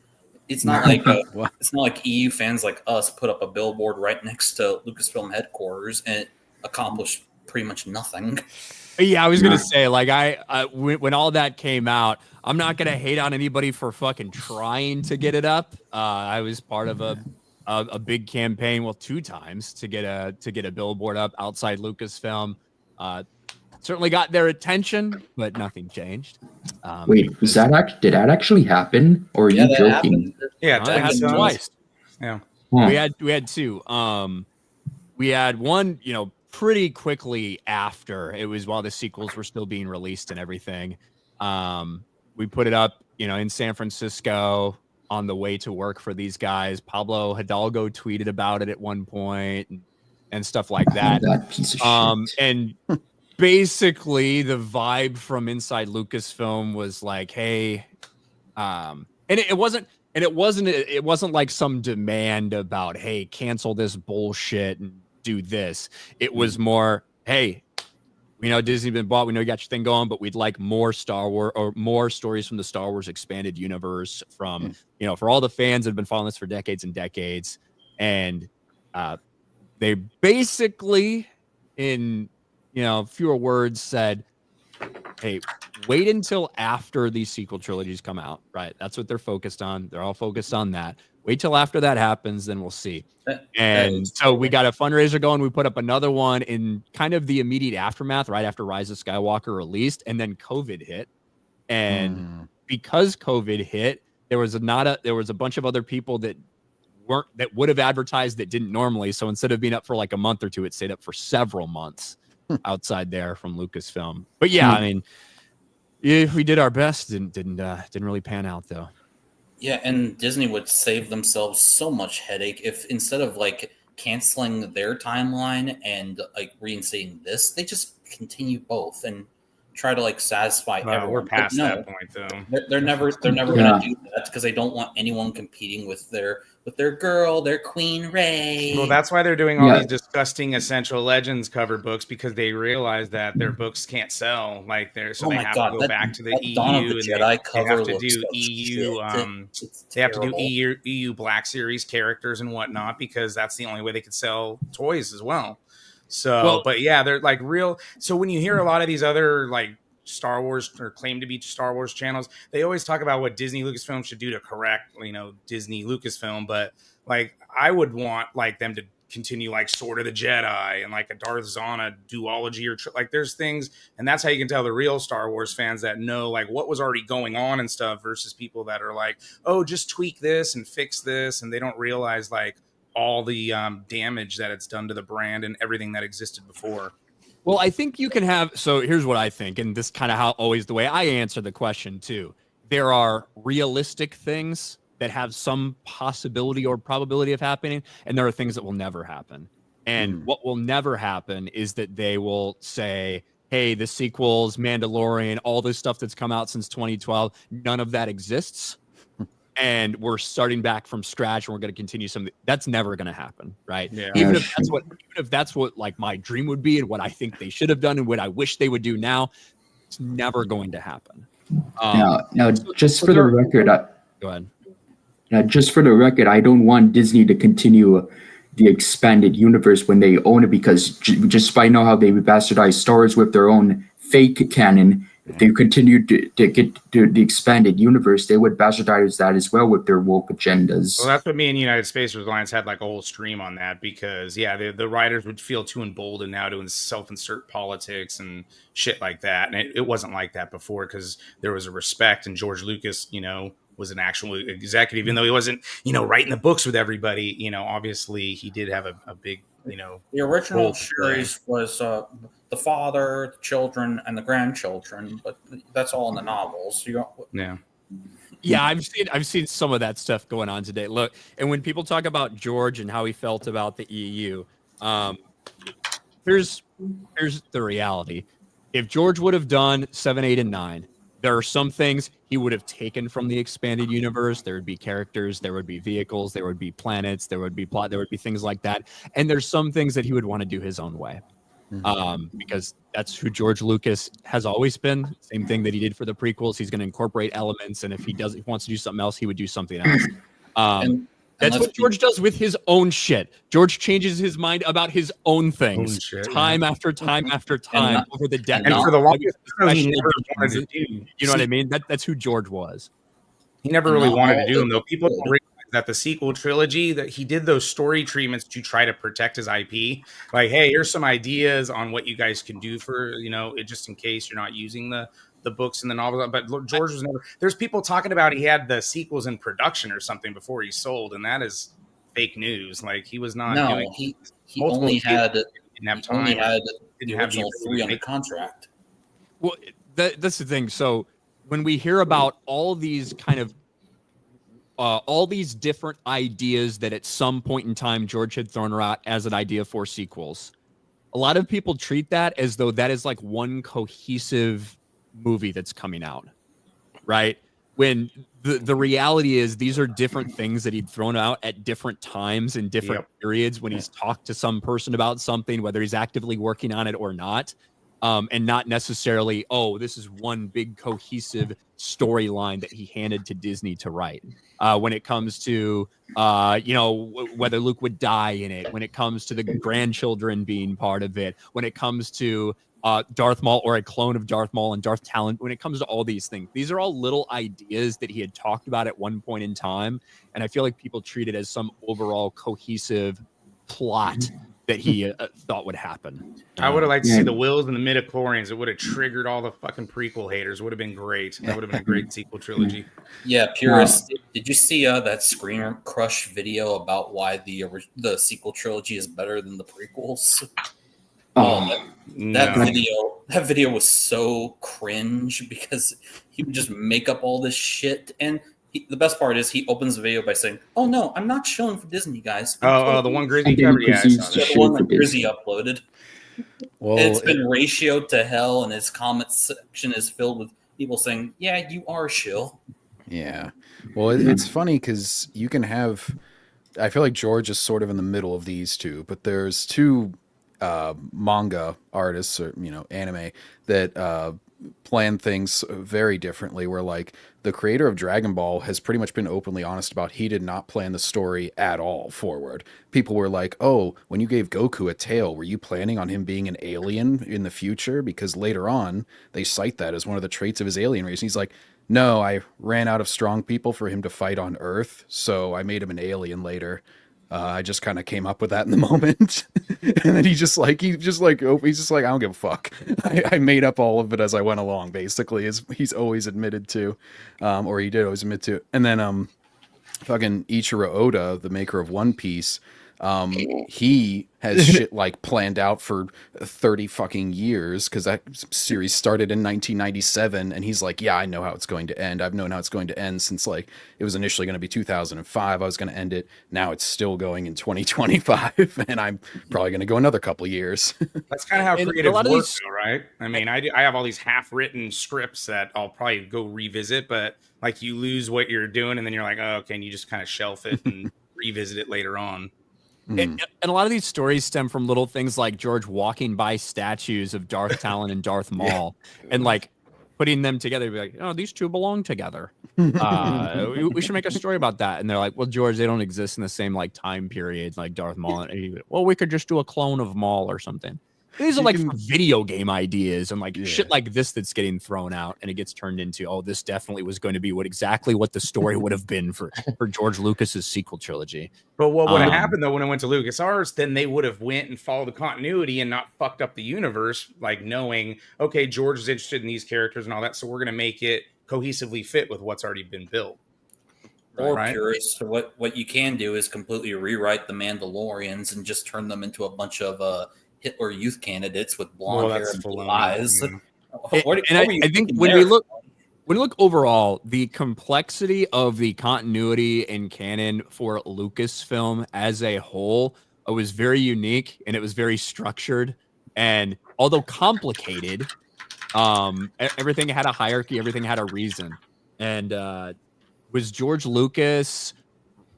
It's not like it's not like EU fans like us put up a billboard right next to Lucasfilm headquarters, and accomplished pretty much nothing.
Yeah, I was gonna say, like, when all that came out, I'm not gonna hate on anybody for fucking trying to get it up. I was part of a big campaign, well, 2 times to get a billboard up outside Lucasfilm. Certainly got their attention, but nothing changed.
Wait, did that actually happen, or are you joking?
Happened.
Yeah,
it happened twice.
Yeah,
Huh.
We had 2. We had one, pretty quickly after. It was while the sequels were still being released and everything. We put it up, in San Francisco on the way to work for these guys. Pablo Hidalgo tweeted about it at one point and stuff like that.
That piece of shit.
And basically the vibe from inside Lucasfilm was like, hey, and it wasn't like some demand about, hey, cancel this bullshit and do this. It was more, hey, we know Disney's been bought, we know you got your thing going, but we'd like more Star Wars or more stories from the Star Wars expanded universe from, for all the fans that have been following this for decades and decades. And they basically, in fewer words, said, hey, wait until after these sequel trilogies come out, right? That's what they're focused on. They're all focused on that. Wait till after that happens, then we'll see. And so we got a fundraiser going. We put up another one in kind of the immediate aftermath, right after Rise of Skywalker released, and then COVID hit. And because COVID hit, there was a bunch of other people that would have advertised that didn't normally. So instead of being up for like a month or 2, it stayed up for several months outside there from Lucasfilm. But yeah, I mean, if we did our best, didn't really pan out though.
Yeah, and Disney would save themselves so much headache if instead of like canceling their timeline and like reinstating this, they just continue both and try to like satisfy everyone.
We're past that point though.
They're never gonna do that because they don't want anyone competing with their girl, their Queen Rey.
Well, that's why they're doing all these disgusting Essential Legends cover books, because they realize that their books can't sell. Like they have to go back to the EU and they have to do EU. They have to do EU Black Series characters and whatnot, because that's the only way they could sell toys as well. So, but yeah, they're like real. So when you hear a lot of these other like Star Wars or claim to be Star Wars channels, they always talk about what Disney Lucasfilm should do to correct, Disney Lucasfilm. But like, I would want like them to continue like Sword of the Jedi and like a Darth Zana duology or like there's things. And that's how you can tell the real Star Wars fans that know like what was already going on and stuff versus people that are like, oh, just tweak this and fix this. And they don't realize like all the damage that it's done to the brand and everything that existed before.
Well, I think you can have, so here's what I think, and this kind of how always the way I answer the question too. There are realistic things that have some possibility or probability of happening, and there are things that will never happen. And what will never happen is that they will say, hey, the sequels, Mandalorian, all this stuff that's come out since 2012, none of that exists. And we're starting back from scratch and we're going to continue something. That's never going to happen, right?
Yeah.
Even if that's what like my dream would be and what I think they should have done and what I wish they would do now, it's never going to happen.
Now, just for the record,
go ahead.
Now, just for the record, I don't want Disney to continue the expanded universe when they own it, because just by know how they bastardize Star Wars with their own fake canon. If they continued to get to the expanded universe, they would bastardize that as well with their woke agendas.
Well, that's what me and United Spacers Alliance had like a whole stream on that, because the writers would feel too emboldened now to self-insert politics and shit like that. And it wasn't like that before, because there was a respect, and George Lucas, was an actual executive, even though he wasn't, writing the books with everybody. Obviously he did have a big,
the original series was the father, the children, and the grandchildren, but that's all in the novels.
Yeah, I've seen some of that stuff going on today. Look, and when people talk about George and how he felt about the EU, here's the reality. If George would have done 7, 8, and 9, there are some things he would have taken from the expanded universe. There would be characters, there would be vehicles, there would be planets, there would be plot, there would be things like that. And there's some things that he would want to do his own way. Because that's who George Lucas has always been. Same thing that he did for the prequels. He's going to incorporate elements, and if he wants to do something else, he would do something else. That's what George does with his own shit. George changes his mind about his own things time after time after time over the decades.
And for the longest time, he never wanted to do.
You know what I mean? That's who George was.
He never really wanted to do them, though. People don't realize that the sequel trilogy, that he did those story treatments to try to protect his IP. Like, hey, here's some ideas on what you guys can do for, just in case you're not using the books and the novels. But George was never. There's people talking about he had the sequels in production or something before he sold, and that is fake news. Like, he was not.
No,
doing
he only had the
didn't have
original 3 under contract.
Well, that's the thing. So when we hear about all these kind of all these different ideas that at some point in time George had thrown out as an idea for sequels, a lot of people treat that as though that is like one cohesive movie that's coming out, right? When the reality is these are different things that he'd thrown out at different times in different periods when he's talked to some person about something, whether he's actively working on it or not. And not necessarily, this is one big cohesive storyline that he handed to Disney to write. When it comes to, whether Luke would die in it, when it comes to the grandchildren being part of it, when it comes to Darth Maul or a clone of Darth Maul and Darth Talon, when it comes to all these things, these are all little ideas that he had talked about at one point in time. And I feel like people treat it as some overall cohesive plot that he thought would happen.
I would have liked to see the Wills and the midichlorians. It would have triggered all the fucking prequel haters. It would have been great. That would have been a great sequel trilogy.
Yeah, purist. Did you see that Screen Crush video about why the sequel trilogy is better than the prequels? That video was so cringe because he would just make up all this shit. And the best part is he opens the video by saying, "Oh no, I'm not showing for Disney, guys."
The one Grizzy covered,
the one that Grizzy uploaded.
Well,
it's been ratioed to hell, and his comment section is filled with people saying, "Yeah, you are shill."
Yeah. Well, it's funny because you can have. I feel like George is sort of in the middle of these two, but there's two manga artists or anime that plan things very differently, where like the creator of Dragon Ball has pretty much been openly honest about he did not plan the story at all forward. People were like, "Oh, when you gave Goku a tail, were you planning on him being an alien in the future?" Because later on they cite that as one of the traits of his alien race. And he's like, "No, I ran out of strong people for him to fight on Earth, so I made him an alien later. I just kind of came up with that in the moment." And then he's just like, I don't give a fuck. I made up all of it as I went along, basically, as he's always admitted to, or he did always admit to. And then fucking Ichiro Oda, the maker of One Piece, he has shit like planned out for 30 fucking years because that series started in 1997, and he's like, "Yeah, I know how it's going to end. I've known how it's going to end since like it was initially going to be 2005. I was going to end it. Now it's still going in 2025, and I'm probably going to go another couple years."
That's kind of how creative works, though, right? I mean, I have all these half-written scripts that I'll probably go revisit, but like you lose what you're doing, and then you're like, "Oh, okay," and you just kind of shelf it and revisit it later on.
And a lot of these stories stem from little things like George walking by statues of Darth Talon and Darth Maul and like putting them together. Be like, "Oh, these two belong together. We should make a story about that." And they're like, "Well, George, they don't exist in the same like time period like Darth Maul." And he, "Well, we could just do a clone of Maul or something." These are like video game ideas and like shit like this that's getting thrown out, and it gets turned into, "Oh, this definitely was going to be what the story would have been for George Lucas's sequel trilogy."
But what would have happened though when it went to LucasArts? Then they would have went and followed the continuity and not fucked up the universe, like knowing, okay, George is interested in these characters and all that, so we're going to make it cohesively fit with what's already been built.
Or purist, what you can do is completely rewrite the Mandalorians and just turn them into a bunch of Hitler Youth candidates with blonde hair and blue eyes.
I think when we look overall, the complexity of the continuity and canon for Lucasfilm as a whole was very unique, and it was very structured. And although complicated, everything had a hierarchy, everything had a reason. And was George Lucas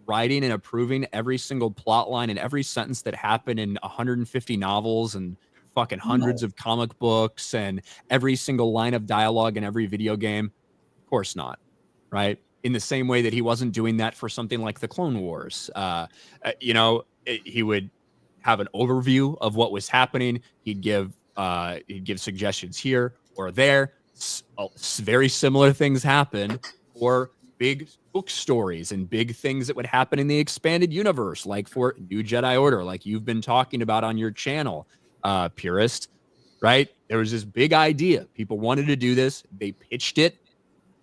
writing and approving every single plot line and every sentence that happened in 150 novels and fucking hundreds of comic books and every single line of dialogue in every video game? Of course not, right? in the same way that he wasn't doing that for something like the Clone Wars. He would have an overview of what was happening. He'd give suggestions here or there. Very similar things happen, or big book stories and big things that would happen in the expanded universe, like for New Jedi Order, like you've been talking about on your channel, Purist, right? There was this big idea. People wanted to do this. They pitched it.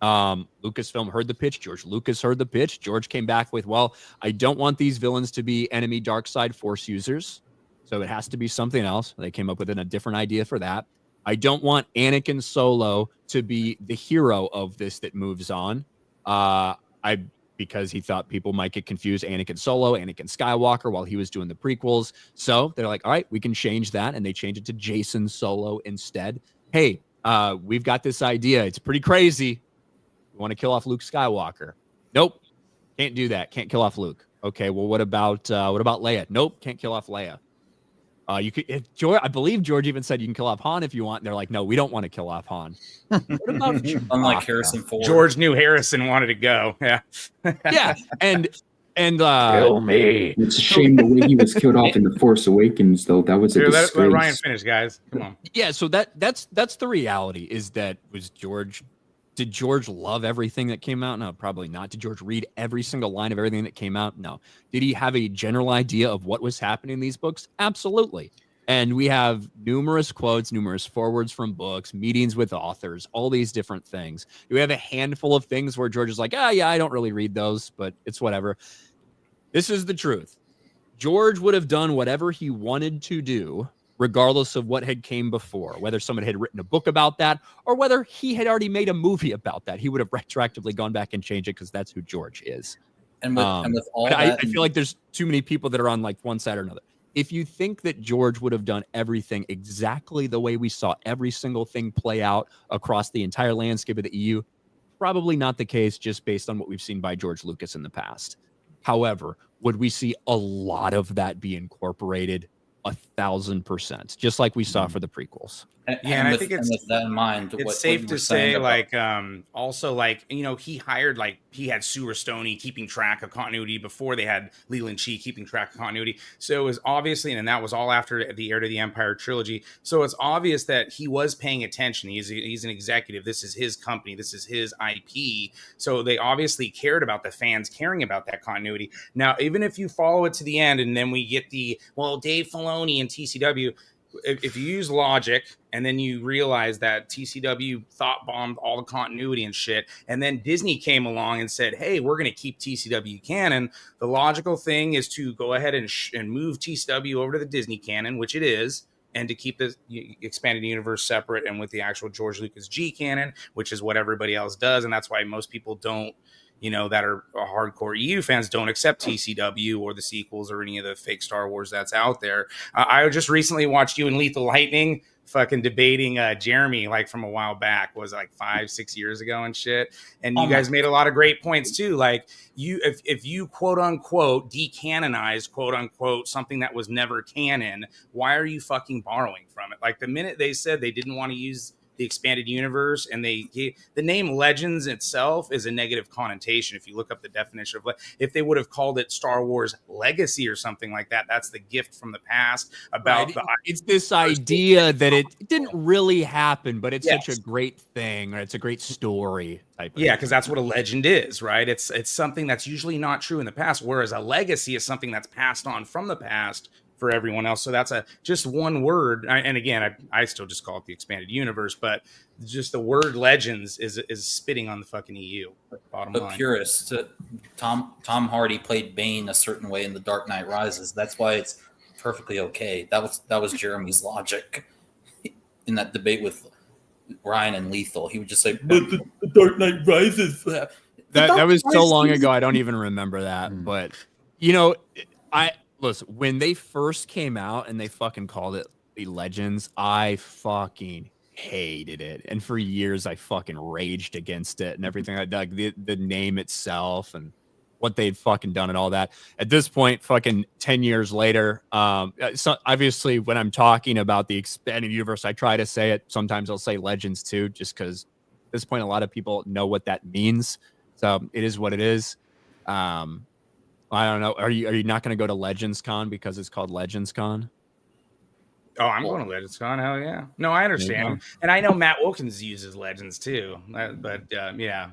Lucasfilm heard the pitch. George Lucas heard the pitch. George came back with, well, I don't want these villains to be enemy dark side force users, so it has to be something else. They came up with a different idea for that. I don't want Anakin Solo to be the hero of this that moves on. Because he thought people might get confused, Anakin Solo, Anakin Skywalker, while he was doing the prequels. So they're like, all right, we can change that. And they changed it to Jason Solo instead. Hey, we've got this idea. It's pretty crazy. We want to kill off Luke Skywalker. Nope. Can't do that. Can't kill off Luke. Okay, well, what about Leia? Nope, can't kill off Leia. You could, George, I believe George even said you can kill off Han if you want. And they're like, no, we don't want to kill off Han. What about
unlike Harrison Ford?
George knew Harrison wanted to go. Yeah,
yeah, and
Kill me.
It's a shame the way he was killed off in The Force Awakens, though. That was a
let
disgrace.
Ryan finish, guys. Come on.
Yeah, so that's the reality. Is that was George. Did George love everything that came out? No, probably not. Did George read every single line of everything that came out? No. Did he have a general idea of what was happening in these books? Absolutely. And we have numerous quotes, numerous forwards from books, meetings with authors, all these different things. We have a handful of things where George is like, yeah, I don't really read those, but it's whatever. This is the truth. George would have done whatever he wanted to do, regardless of what had came before, whether someone had written a book about that or whether he had already made a movie about that. He would have retroactively gone back and changed it because that's who George is.
And with all that,
I feel like there's too many people that are on like one side or another. If you think that George would have done everything exactly the way we saw every single thing play out across the entire landscape of the EU, probably not the case just based on what we've seen by George Lucas in the past. However, would we see a lot of that be incorporated? 1,000%, just like we saw for the prequels.
And I think it's
with that in mind.
It's safe to say, also, he hired, he had Sue Stoney keeping track of continuity before they had Leland Chee keeping track of continuity. So it was obviously, and that was all after the Heir to the Empire trilogy. So it's obvious that he was paying attention. He's an executive. This is his company. This is his IP. So they obviously cared about the fans caring about that continuity. Now, even if you follow it to the end, and then we get Dave Filoni and TCW. If you use logic and then you realize that TCW thought bombed all the continuity and shit, and then Disney came along and said, hey, we're going to keep TCW canon, the logical thing is to go ahead and move TCW over to the Disney canon, which it is, and to keep the expanded universe separate and with the actual George Lucas G canon, which is what everybody else does. And that's why most people don't, that are hardcore EU fans don't accept TCW or the sequels or any of the fake Star Wars that's out there. I just recently watched you and Lethal Lightning fucking debating Jeremy from a while back, was 5-6 years ago and shit. And you guys made a lot of great points too. If you quote unquote decanonized quote unquote something that was never canon, why are you fucking borrowing from it? The minute they said they didn't want to use the expanded universe, and the name Legends itself is a negative connotation. If you look up the definition of, if they would have called it Star Wars Legacy or something like that, that's the gift from the past about
it's this idea that it didn't really happen, but it's such a great thing, or it's a great story type of thing.
Because that's what a legend is, right? It's something that's usually not true in the past, whereas a legacy is something that's passed on from the past for everyone else. So that's just one word. And again, I still just call it the expanded universe, but just the word Legends is spitting on the fucking EU. Bottom line.
Purist, Tom Hardy played Bane a certain way in The Dark Knight Rises. That's why it's perfectly okay. That was Jeremy's logic in that debate with Ryan and Lethal. He would just say, "But the Dark Knight Rises."
That was so long ago. I don't even remember that. But listen, when they first came out and they fucking called it the Legends, I fucking hated it. And for years, I fucking raged against it and everything. Like the name itself and what they'd fucking done and all that. At this point, fucking 10 years later, so obviously when I'm talking about the expanded universe, I try to say it. Sometimes I'll say Legends too, just because at this point, a lot of people know what that means. So it is what it is. I don't know. Are you not going to go to Legends Con because it's called Legends Con?
Oh, I'm going to Legends Con. Hell yeah. No, I understand. And I know Matt Wilkins uses Legends too. But yeah,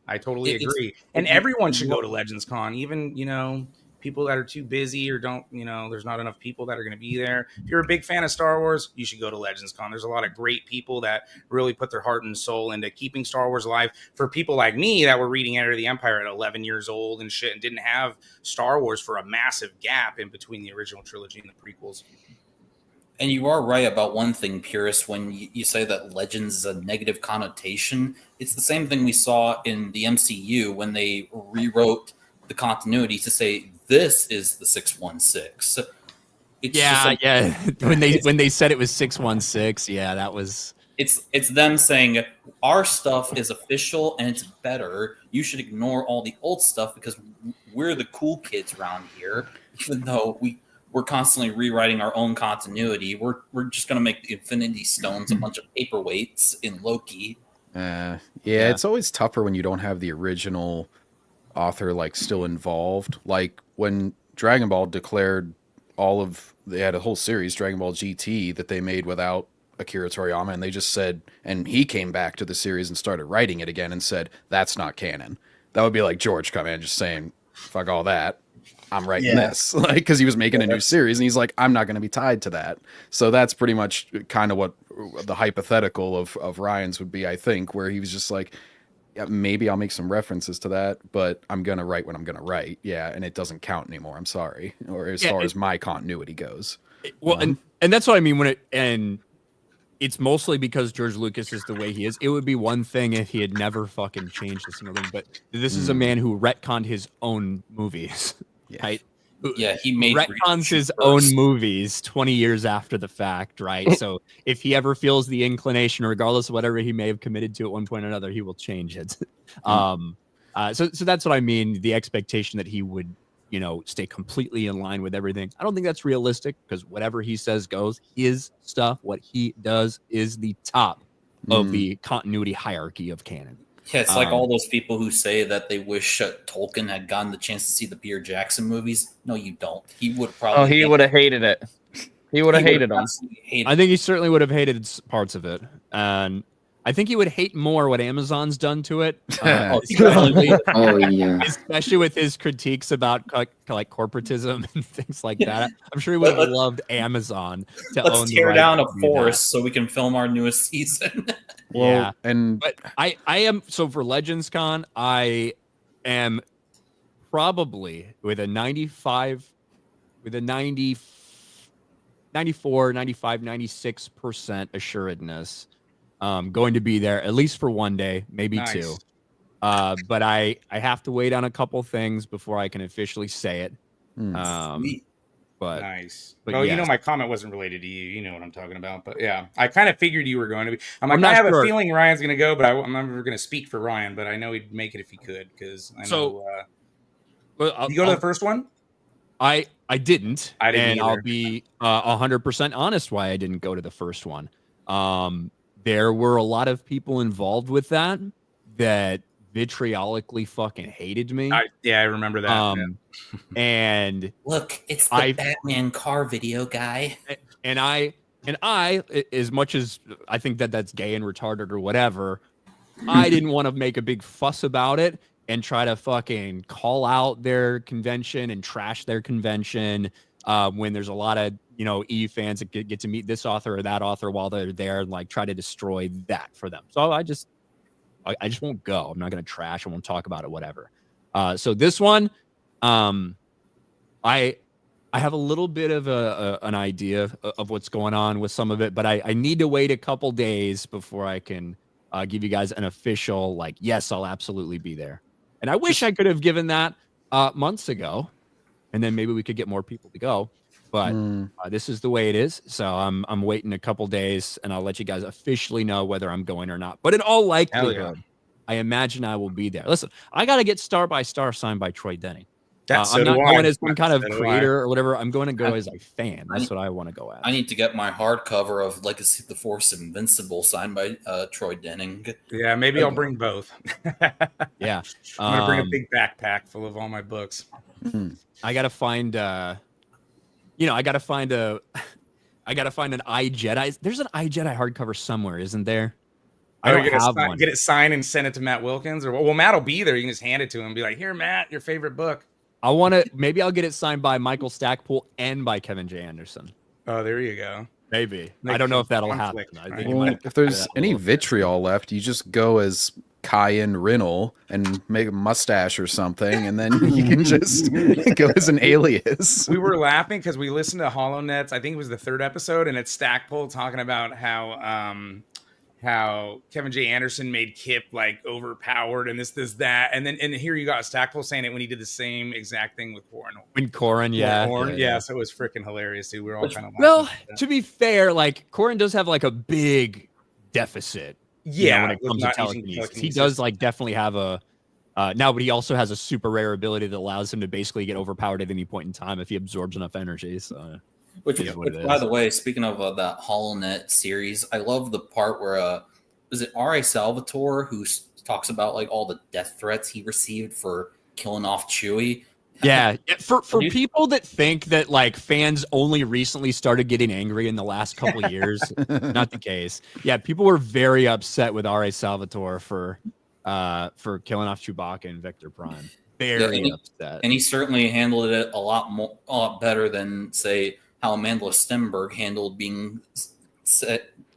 I totally agree. And everyone should go to Legends Con, even, people that are too busy or don't, there's not enough people that are going to be there. If you're a big fan of Star Wars, you should go to Legends Con. There's a lot of great people that really put their heart and soul into keeping Star Wars alive. For people like me that were reading Enter the Empire at 11 years old and shit and didn't have Star Wars for a massive gap in between the original trilogy and the prequels.
And you are right about one thing, Purist, when you say that Legends is a negative connotation. It's the same thing we saw in the MCU when they rewrote the continuity to say this is the 616.
When they said it was 616, that was.
It's them saying our stuff is official and it's better. You should ignore all the old stuff because we're the cool kids around here, even though we're constantly rewriting our own continuity. We're just going to make the Infinity Stones a bunch of paperweights in Loki.
It's always tougher when you don't have the original author still involved. Like when Dragon Ball declared they had a whole series, Dragon Ball GT, that they made without Akira Toriyama, and they just said, and he came back to the series and started writing it again and said, that's not canon. That would be like George coming in just saying, fuck all that. I'm writing this, because he was making a new series, and he's like, I'm not going to be tied to that. So that's pretty much kind of what the hypothetical of Ryan's would be, I think, where he was just like, yeah, maybe I'll make some references to that, but I'm going to write what I'm going to write. Yeah, and it doesn't count anymore. I'm sorry. Or as far as my continuity goes.
Well, and that's what I mean and it's mostly because George Lucas is the way he is. It would be one thing if he had never fucking changed a single thing, but this is a man who retconned his own movies. Right?
Yeah, he made
retcons his own movies 20 years after the fact, right? So if he ever feels the inclination, regardless of whatever he may have committed to at one point or another, he will change it. So that's what I mean. The expectation that he would, stay completely in line with everything. I don't think that's realistic because whatever he says goes. His stuff, what he does, is the top of the continuity hierarchy of canon.
Yeah, it's like all those people who say that they wish Tolkien had gotten the chance to see the Peter Jackson movies. No, you don't. He would probably.
Oh, he would have hated it. He would have hated them.
I think he certainly would have hated parts of it, and I think he would hate more what Amazon's done to it. Especially with his critiques about like corporatism and things like that. I'm sure he would have loved Amazon to
Let's tear down a forest so we can film our newest season.
But I am for Legends Con, I am probably with a 94, 95, 96% assuredness going to be there at least for one day, maybe two. But I have to wait on a couple things before I can officially say it. But
nice. Well, my comment wasn't related to you. You know what I'm talking about. But yeah, I kind of figured you were going to be. I have a feeling Ryan's going to go, but I'm never going to speak for Ryan. But I know he'd make it if he could, because I know. You go to the first one?
I didn't.
And
I'll be 100% honest why I didn't go to the first one. There were a lot of people involved with that vitriolically fucking hated me.
I remember that.
And look, it's the Batman car video guy.
And I, as much as I think that's gay and retarded or whatever, I didn't want to make a big fuss about it and try to fucking call out their convention and trash their convention when there's a lot of EU fans that get to meet this author or that author while they're there and like try to destroy that for them. So I just won't go. I'm not going to trash. I won't talk about it, whatever. So this one, I have a little bit of an idea of what's going on with some of it, but I need to wait a couple days before I can give you guys an official, yes, I'll absolutely be there. And I wish I could have given that months ago, and then maybe we could get more people to go. But this is the way it is. So I'm waiting a couple days, and I'll let you guys officially know whether I'm going or not. But in all likelihood, I imagine I will be there. Listen, I got to get Star by Star signed by Troy Denny.
That's
I'm not
so do
going
I.
as some kind of
So do I.
creator or whatever. I'm going to go as a fan. That's what I want to go as.
I need to get my hardcover of Legacy of the Force Invincible signed by Troy Denning.
Yeah, maybe I'll bring both.
Yeah.
I'm gonna bring a big backpack full of all my books.
I gotta find I gotta find an iJedi. There's an iJedi hardcover somewhere, isn't there? I don't have one.
Get it signed and send it to Matt Wilkins, or well, Matt will be there. You can just hand it to him and be like, "Here, Matt, your favorite book."
I want to. Maybe I'll get it signed by Michael Stackpole and by Kevin J. Anderson.
Oh, there you go.
Maybe. I don't know if that'll happen.
conflict,
I
right?
think you
Well,
might
if there's
that a
any
little bit.
vitriol left, you just go as Cayenne Rinnell and make a mustache or something, and then you can just go as an alias.
We were laughing because we listened to Hollow Nets. I think it was the 3rd episode, and it's Stackpole talking about how Kevin J. Anderson made Kip like overpowered and this, that, and here you got Stackpole saying it when he did the same exact thing with Warren.
When Corin, yeah.
So it was freaking hilarious too. We were all kind of
Well, to be fair, like Corin does have like a big deficit. When it comes to telekinesis, he does like definitely have a but he also has a super rare ability that allows him to basically get overpowered at any point in time if he absorbs enough energy. So,
Which by the way, speaking of that HoloNet series, I love the part where is it R.A. Salvatore who talks about like all the death threats he received for killing off Chewie.
Yeah, for people that think that like fans only recently started getting angry in the last couple of years, not the case. Yeah, people were very upset with R.A. Salvatore for killing off Chewbacca and Vector Prime. Very upset.
And he certainly handled it a lot better than say how Amanda Stenberg handled being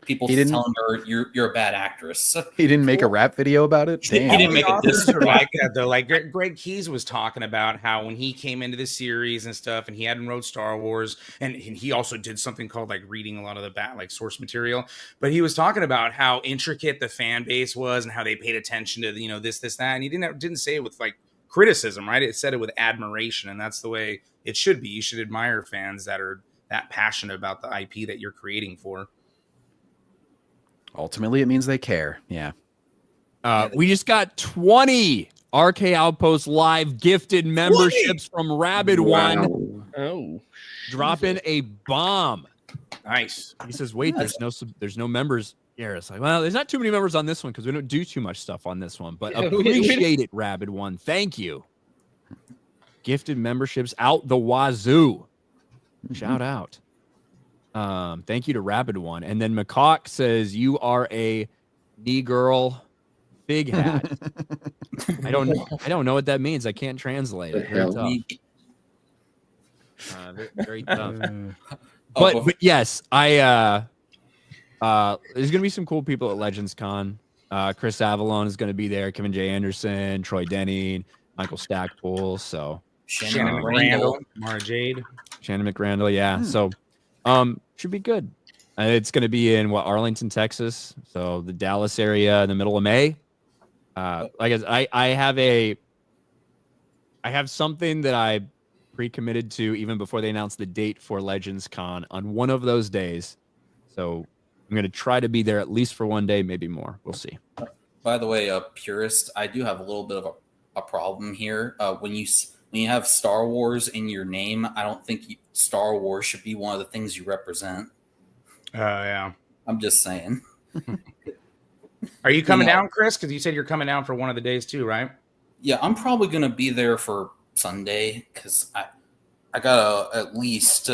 people telling her you're a bad actress.
He didn't make a rap video about it. Damn.
He didn't make a diss
like that though. Like Greg Keyes was talking about how when he came into the series and stuff, and he hadn't wrote Star Wars, and he also did something called like reading a lot of the source material. But he was talking about how intricate the fan base was and how they paid attention to this, that, and he didn't say it with like criticism, right? It said it with admiration, and that's the way it should be. You should admire fans that are that passionate about the IP that you're creating for.
Ultimately, it means they care. Yeah.
We just got 20 RK Outpost live gifted memberships from Rabid One.
Oh,
dropping a bomb.
Nice.
He says, "Wait, there's no members here." It's like, well, there's not too many members on this one because we don't do too much stuff on this one. But appreciate it, Rabid One. Thank you. Gifted memberships out the wazoo. Shout out. Thank you to Rabid One. And then McCock says, "You are a knee girl big hat." I don't know what that means. I can't translate it. Very tough. Very tough. But yes, there's gonna be some cool people at Legends Con. Chris Avalon is gonna be there, Kevin J. Anderson, Troy Denning, Michael Stackpole, so
Shannon McRandall, Mara Jade.
Shannon McRandall, yeah. So should be good. It's going to be in Arlington, Texas. So the Dallas area in the middle of May. I have something that I pre-committed to even before they announced the date for Legends Con on one of those days. So I'm going to try to be there at least for one day, maybe more. We'll see.
By the way, purist, I do have a little bit of a problem here. When you have Star Wars in your name, I don't think Star Wars should be one of the things you represent.
Yeah.
I'm just saying.
Are you coming down, Chris? Because you said you're coming down for one of the days too, right?
Yeah, I'm probably going to be there for Sunday because I got to at least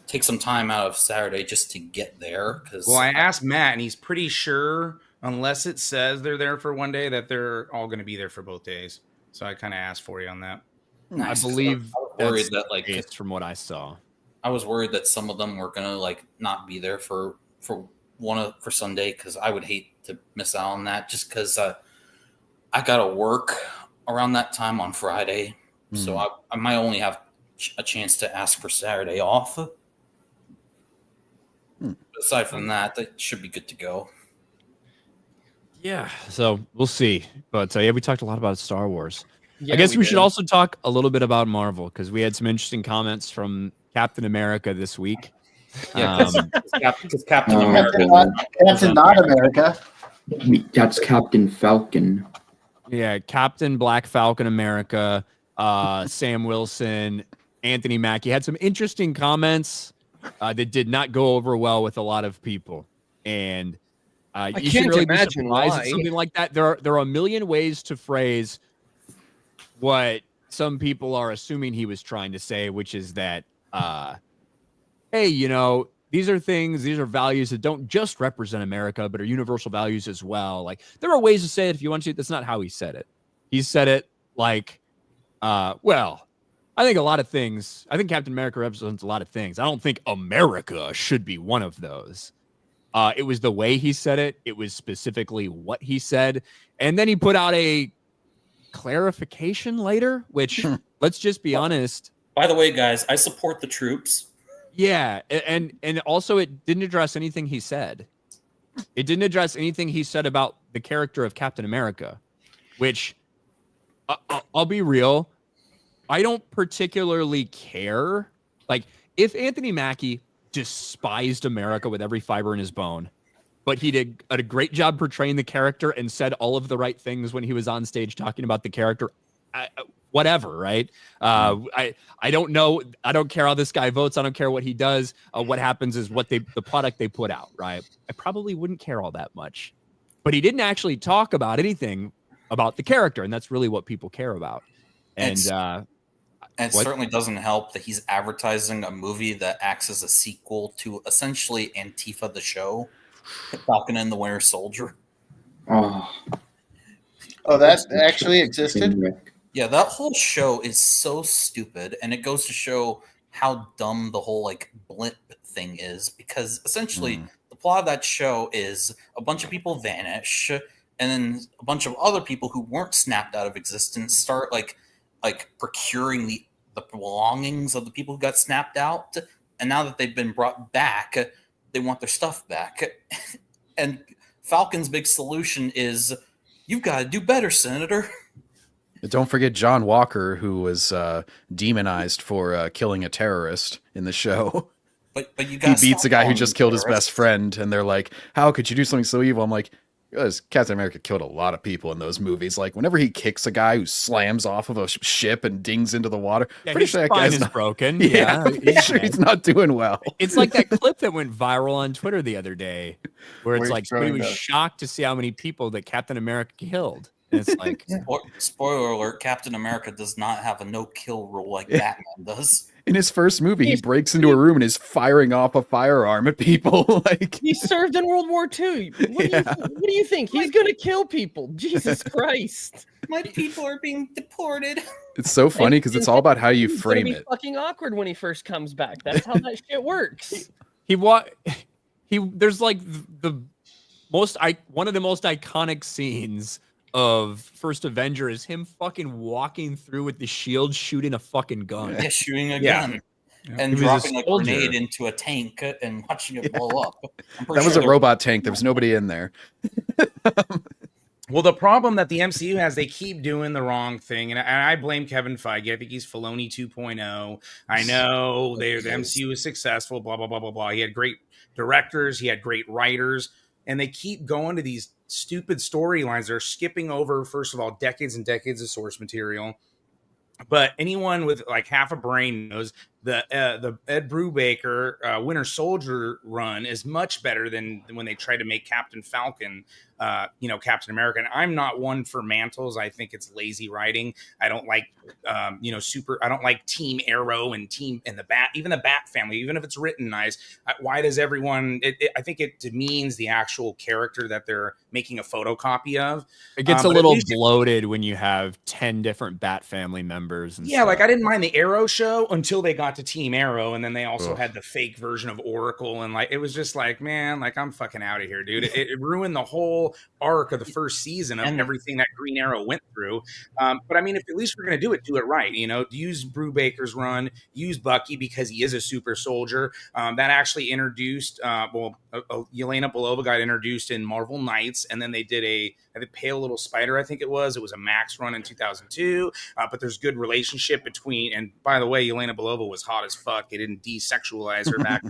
take some time out of Saturday just to get there.
Well, I asked Matt, and he's pretty sure, unless it says they're there for one day, that they're all going to be there for both days. So I kind of asked for you on that.
I
Nice,
believe
worried that like
from what I saw.
I was worried that some of them were gonna like not be there for Sunday because I would hate to miss out on that just because I gotta work around that time on Friday, so I might only have a chance to ask for Saturday off. Aside from that, that should be good to go.
Yeah, so we'll see. But yeah, we talked a lot about Star Wars.
Yeah,
I guess we
did.
should also talk a little bit about Marvel because we had some interesting comments from Captain America this week.
Yeah, because Captain America.
Captain not America.
That's Captain Falcon.
Yeah, Captain Black Falcon America Sam Wilson, Anthony Mackie had some interesting comments that did not go over well with a lot of people. And you should
can't
really be
imagine
surprised at
why.
something like that. There are a million ways to phrase what some people are assuming he was trying to say, which is that, hey, you know, these are values that don't just represent America, but are universal values as well. Like, there are ways to say it if you want to. That's not how he said it. He said it like, well, I think a lot of things. I think Captain America represents a lot of things. I don't think America should be one of those. It was the way he said it. It was specifically what he said. And then he put out a clarification later, which let's just be honest.
By the way, guys, I support the troops.
Yeah. And also it didn't address anything he said. It didn't address anything he said about the character of Captain America, which I'll be real. I don't particularly care. Like, if Anthony Mackie despised America with every fiber in his bone, but he did a great job portraying the character and said all of the right things when he was on stage talking about the character, whatever, right? I don't know. I don't care how this guy votes. I don't care what he does. What happens is the product they put out, right? I probably wouldn't care all that much. But he didn't actually talk about anything about the character, and that's really what people care about. And
it certainly doesn't help that he's advertising a movie that acts as a sequel to essentially Antifa the show, Falcon and the Winter Soldier.
Oh, that actually existed?
Yeah, that whole show is so stupid, and it goes to show how dumb the whole like blimp thing is, because essentially the plot of that show is a bunch of people vanish, and then a bunch of other people who weren't snapped out of existence start like procuring the belongings of the people who got snapped out, and now that they've been brought back, they want their stuff back. And Falcon's big solution is, you've got to do better, Senator.
Don't forget John Walker, who was demonized for killing a terrorist in the show.
But you
he
got
beats a guy who just killed his best friend, and they're like, how could you do something so evil? I'm like, because Captain America killed a lot of people in those movies. Like, whenever he kicks a guy who slams off of a ship and dings into the water, pretty sure that guy's not
broken.
Yeah, pretty sure he's not doing well.
It's like that clip that went viral on Twitter the other day, where it's like somebody was shocked to see how many people that Captain America killed. And it's like,
spoiler alert: Captain America does not have a no-kill rule like Batman does.
In his first movie, he breaks into a room and is firing off a firearm at people. Like,
he served in World War II. What do you think? He's going to kill people. Jesus Christ.
My people are being deported.
It's so funny because it's all about how you frame
it. Fucking awkward when he first comes back. That's how that shit works.
There's like one of the most iconic scenes of First Avenger is him fucking walking through with the shield, shooting a fucking gun.
Yeah, shooting a gun. And dropping a grenade into a tank and watching it blow up.
That was a robot tank. There was nobody in there.
Well, the problem that the MCU has, they keep doing the wrong thing. And I blame Kevin Feige. I think he's Filoni 2.0. I know the MCU is successful, blah, blah, blah, blah, blah. He had great directors. He had great writers. And they keep going to these stupid storylines. They're skipping over, first of all, decades and decades of source material. But anyone with like half a brain knows the Ed Brubaker Winter Soldier run is much better than when they try to make Captain Falcon, Captain America. And I'm not one for mantles. I think it's lazy writing. I don't like, I don't like Team Arrow and the Bat, even the Bat family, even if it's written nice. Why does everyone? I think it demeans the actual character that they're making a photocopy of.
It gets a little bloated when you have 10 different Bat family members. And stuff.
Like I didn't mind the Arrow show until they got to Team Arrow, and then they also had the fake version of Oracle, and like it was just like, man, like I'm fucking out of here, dude. It ruined the whole arc of the first season of everything that Green Arrow went through. But I mean, if at least we're gonna do it right, use Brubaker's run, use Bucky because he is a super soldier. That actually introduced Yelena Belova got introduced in Marvel Knights, and then they did a Pale Little Spider, I think it was a Max run in 2002. But there's good relationship between, and by the way, Yelena Belova was hot as fuck. They didn't desexualize her back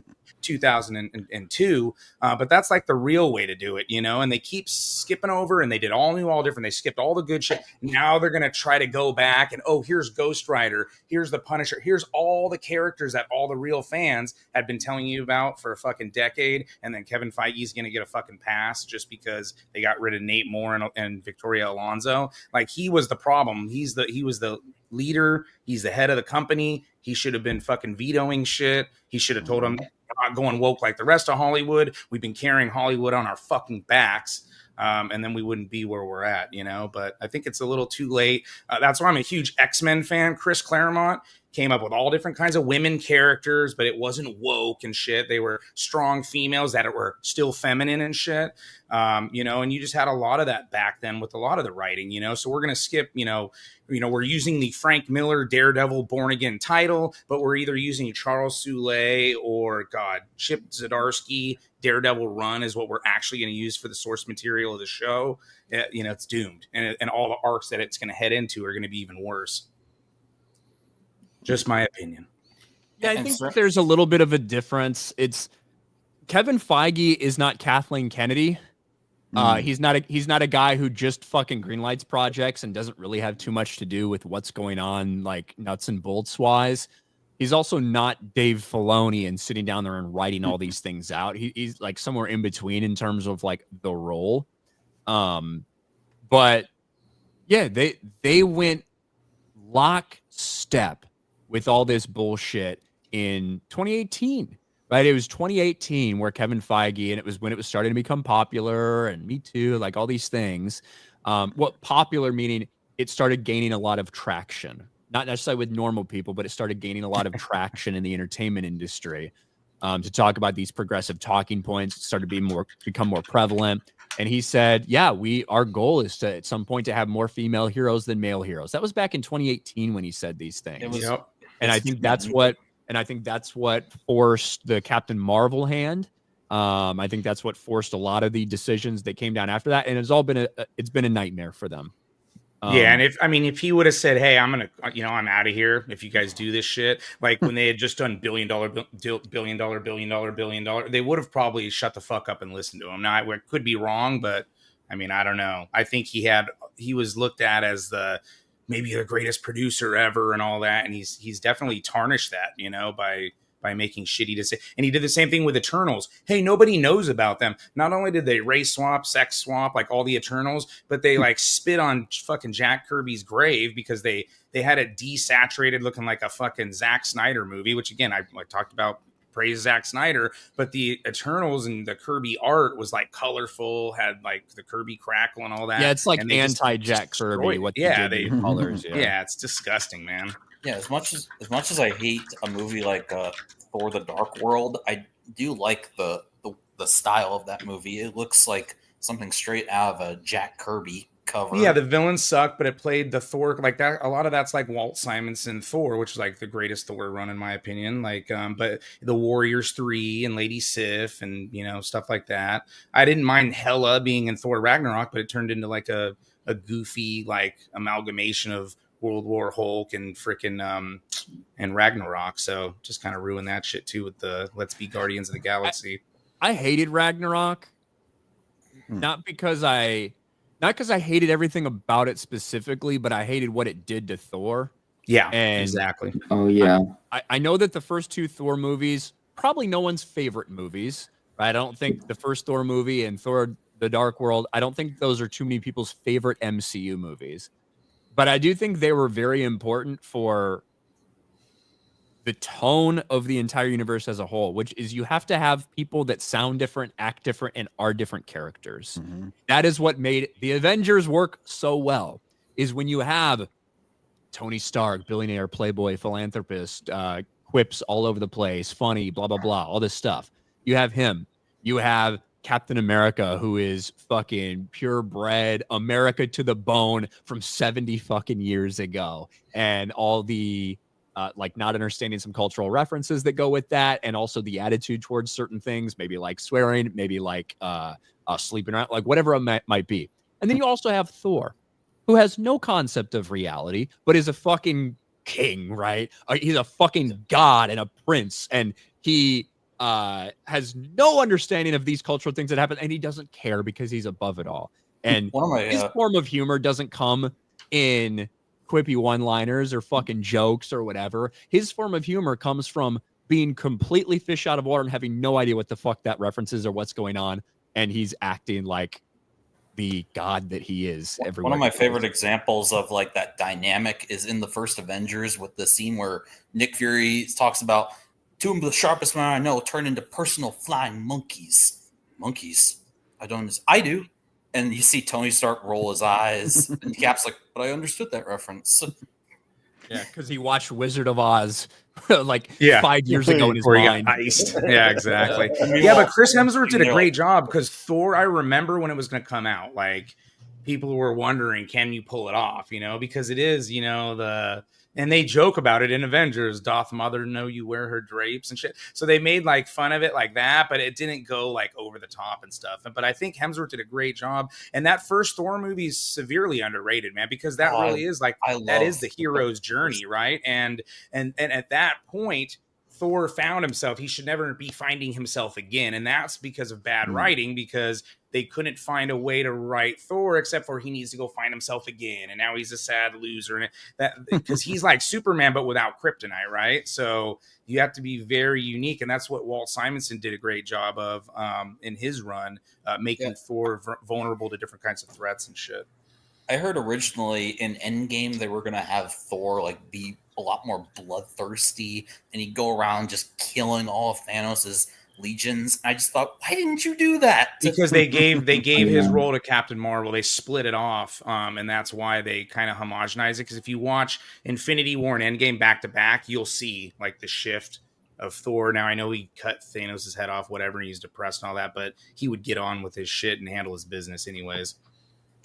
2002. But that's like the real way to do it, you know. And they keep skipping over, and they did all new, all different. They skipped all the good shit. Now they're gonna try to go back and here's Ghost Rider, here's the Punisher, here's all the characters that all the real fans had been telling you about for a fucking decade. And then Kevin Feige's gonna get a fucking pass just because they got rid of Nate Moore and Victoria Alonso. Like, he was the problem. He was the leader. He's the head of the company. He should have been fucking vetoing shit. He should have told him, we're not going woke like the rest of Hollywood. We've been carrying Hollywood on our fucking backs. And then we wouldn't be where we're at, you know. But I think it's a little too late. That's why I'm a huge X-Men fan. Chris Claremont came up with all different kinds of women characters, but it wasn't woke and shit. They were strong females that were still feminine and shit, you know. And you just had a lot of that back then with a lot of the writing, you know. So we're gonna skip, you know, we're using the Frank Miller Daredevil Born Again title, but we're either using Charles Soule or Chip Zdarsky Daredevil Run is what we're actually going to use for the source material of the show. You know, it's doomed, and all the arcs that it's going to head into are going to be even worse. Just my opinion.
Yeah, I think there's a little bit of a difference. It's Kevin Feige is not Kathleen Kennedy. He's not a guy who just fucking greenlights projects and doesn't really have too much to do with what's going on, like nuts and bolts wise. He's also not Dave Filoni and sitting down there and writing all these things out. He's like somewhere in between in terms of like the role. But yeah, they went lockstep with all this bullshit in 2018, right? It was 2018 where Kevin Feige, and it was when it was starting to become popular, and Me Too, like all these things. What popular meaning, it started gaining a lot of traction. Not necessarily with normal people, but it started gaining a lot of traction in the entertainment industry to talk about these progressive talking points. It started to become more prevalent. And he said, yeah, our goal is to at some point to have more female heroes than male heroes. That was back in 2018 when he said these things. And I think that's what forced the Captain Marvel hand. I think that's what forced a lot of the decisions that came down after that. And it's been a nightmare for them.
Yeah, and if he would have said, "Hey, I'm out of here if you guys do this shit," like when they had just done billion dollar, they would have probably shut the fuck up and listened to him. Now, I could be wrong, but I mean, I don't know. I think he was looked at as maybe the greatest producer ever and all that, and he's definitely tarnished that, you know, by making shitty decisions. And he did the same thing with Eternals. Hey, nobody knows about them. Not only did they race swap, sex swap, like all the Eternals, but they like spit on fucking Jack Kirby's grave because they had it desaturated looking like a fucking Zack Snyder movie, which again, I talked about, praise Zack Snyder, but the Eternals and the Kirby art was like colorful, had like the Kirby crackle and all that.
Yeah, it's like anti-Jack Kirby.
They
colors.
Yeah, it's disgusting, man.
Yeah, as much as I hate a movie like Thor: The Dark World, I do like the style of that movie. It looks like something straight out of a Jack Kirby cover.
Yeah, the villains suck, but it played the Thor like that. A lot of that's like Walt Simonson Thor, which is like the greatest Thor run in my opinion. Like, but the Warriors 3 and Lady Sif and stuff like that. I didn't mind Hela being in Thor Ragnarok, but it turned into like a goofy like amalgamation of World War Hulk and frickin' and Ragnarok. So just kind of ruined that shit too with the Let's Be Guardians of the Galaxy.
I hated Ragnarok, not because I hated everything about it specifically, but I hated what it did to Thor.
Yeah,
and
exactly.
Oh yeah.
I know that the first two Thor movies, probably no one's favorite movies. Right? I don't think the first Thor movie and Thor: The Dark World, I don't think those are too many people's favorite MCU movies. But I do think they were very important for the tone of the entire universe as a whole, which is you have to have people that sound different, act different, and are different characters. Mm-hmm. That is what made the Avengers work so well, is when you have Tony Stark, billionaire, playboy, philanthropist, quips all over the place, funny, blah, blah, blah, all this stuff. You have him. You have Captain America, who is fucking purebred America to the bone from 70 fucking years ago, and all the like not understanding some cultural references that go with that, and also the attitude towards certain things, maybe like swearing, maybe like sleeping around, like whatever it might be. And then you also have Thor, who has no concept of reality, but is a fucking king, right? He's a fucking god and a prince, and he has no understanding of these cultural things that happen, and he doesn't care because he's above it all. And his form of humor doesn't come in quippy one-liners or fucking jokes or whatever. His form of humor comes from being completely fish out of water and having no idea what the fuck that references or what's going on, and he's acting like the god that he is.
One of my favorite examples of like that dynamic is in the first Avengers with the scene where Nick Fury talks about two of the sharpest men I know turn into personal flying monkeys. Monkeys. I do. And you see Tony Stark roll his eyes, and Cap's like, but I understood that reference.
Yeah, because he watched Wizard of Oz like 5 years ago in his mind.
Iced. Yeah, exactly. But Chris Hemsworth did a great job because Thor, I remember when it was going to come out, like people were wondering, can you pull it off? Because it is, and they joke about it in Avengers. Doth mother know you wear her drapes and shit? So they made like fun of it like that, but it didn't go like over the top and stuff. But I think Hemsworth did a great job. And that first Thor movie is severely underrated, man, because that really is like, that is the hero's journey, right? And at that point, Thor found himself. He should never be finding himself again. And that's because of bad writing, because they couldn't find a way to write Thor except for he needs to go find himself again. And now he's a sad loser. And that because he's like Superman, but without kryptonite, right? So you have to be very unique. And that's what Walt Simonson did a great job of in his run, making Thor vulnerable to different kinds of threats and shit.
I heard originally in Endgame they were going to have Thor like be a lot more bloodthirsty, and he'd go around just killing all of Thanos's legions. I just thought, why didn't you do that?
Because they gave his role to Captain Marvel. They split it off, and that's why they kind of homogenize it. Because if you watch Infinity War and Endgame back to back, you'll see like the shift of Thor. Now I know he cut Thanos' head off, whatever, and he's depressed and all that, but he would get on with his shit and handle his business anyways.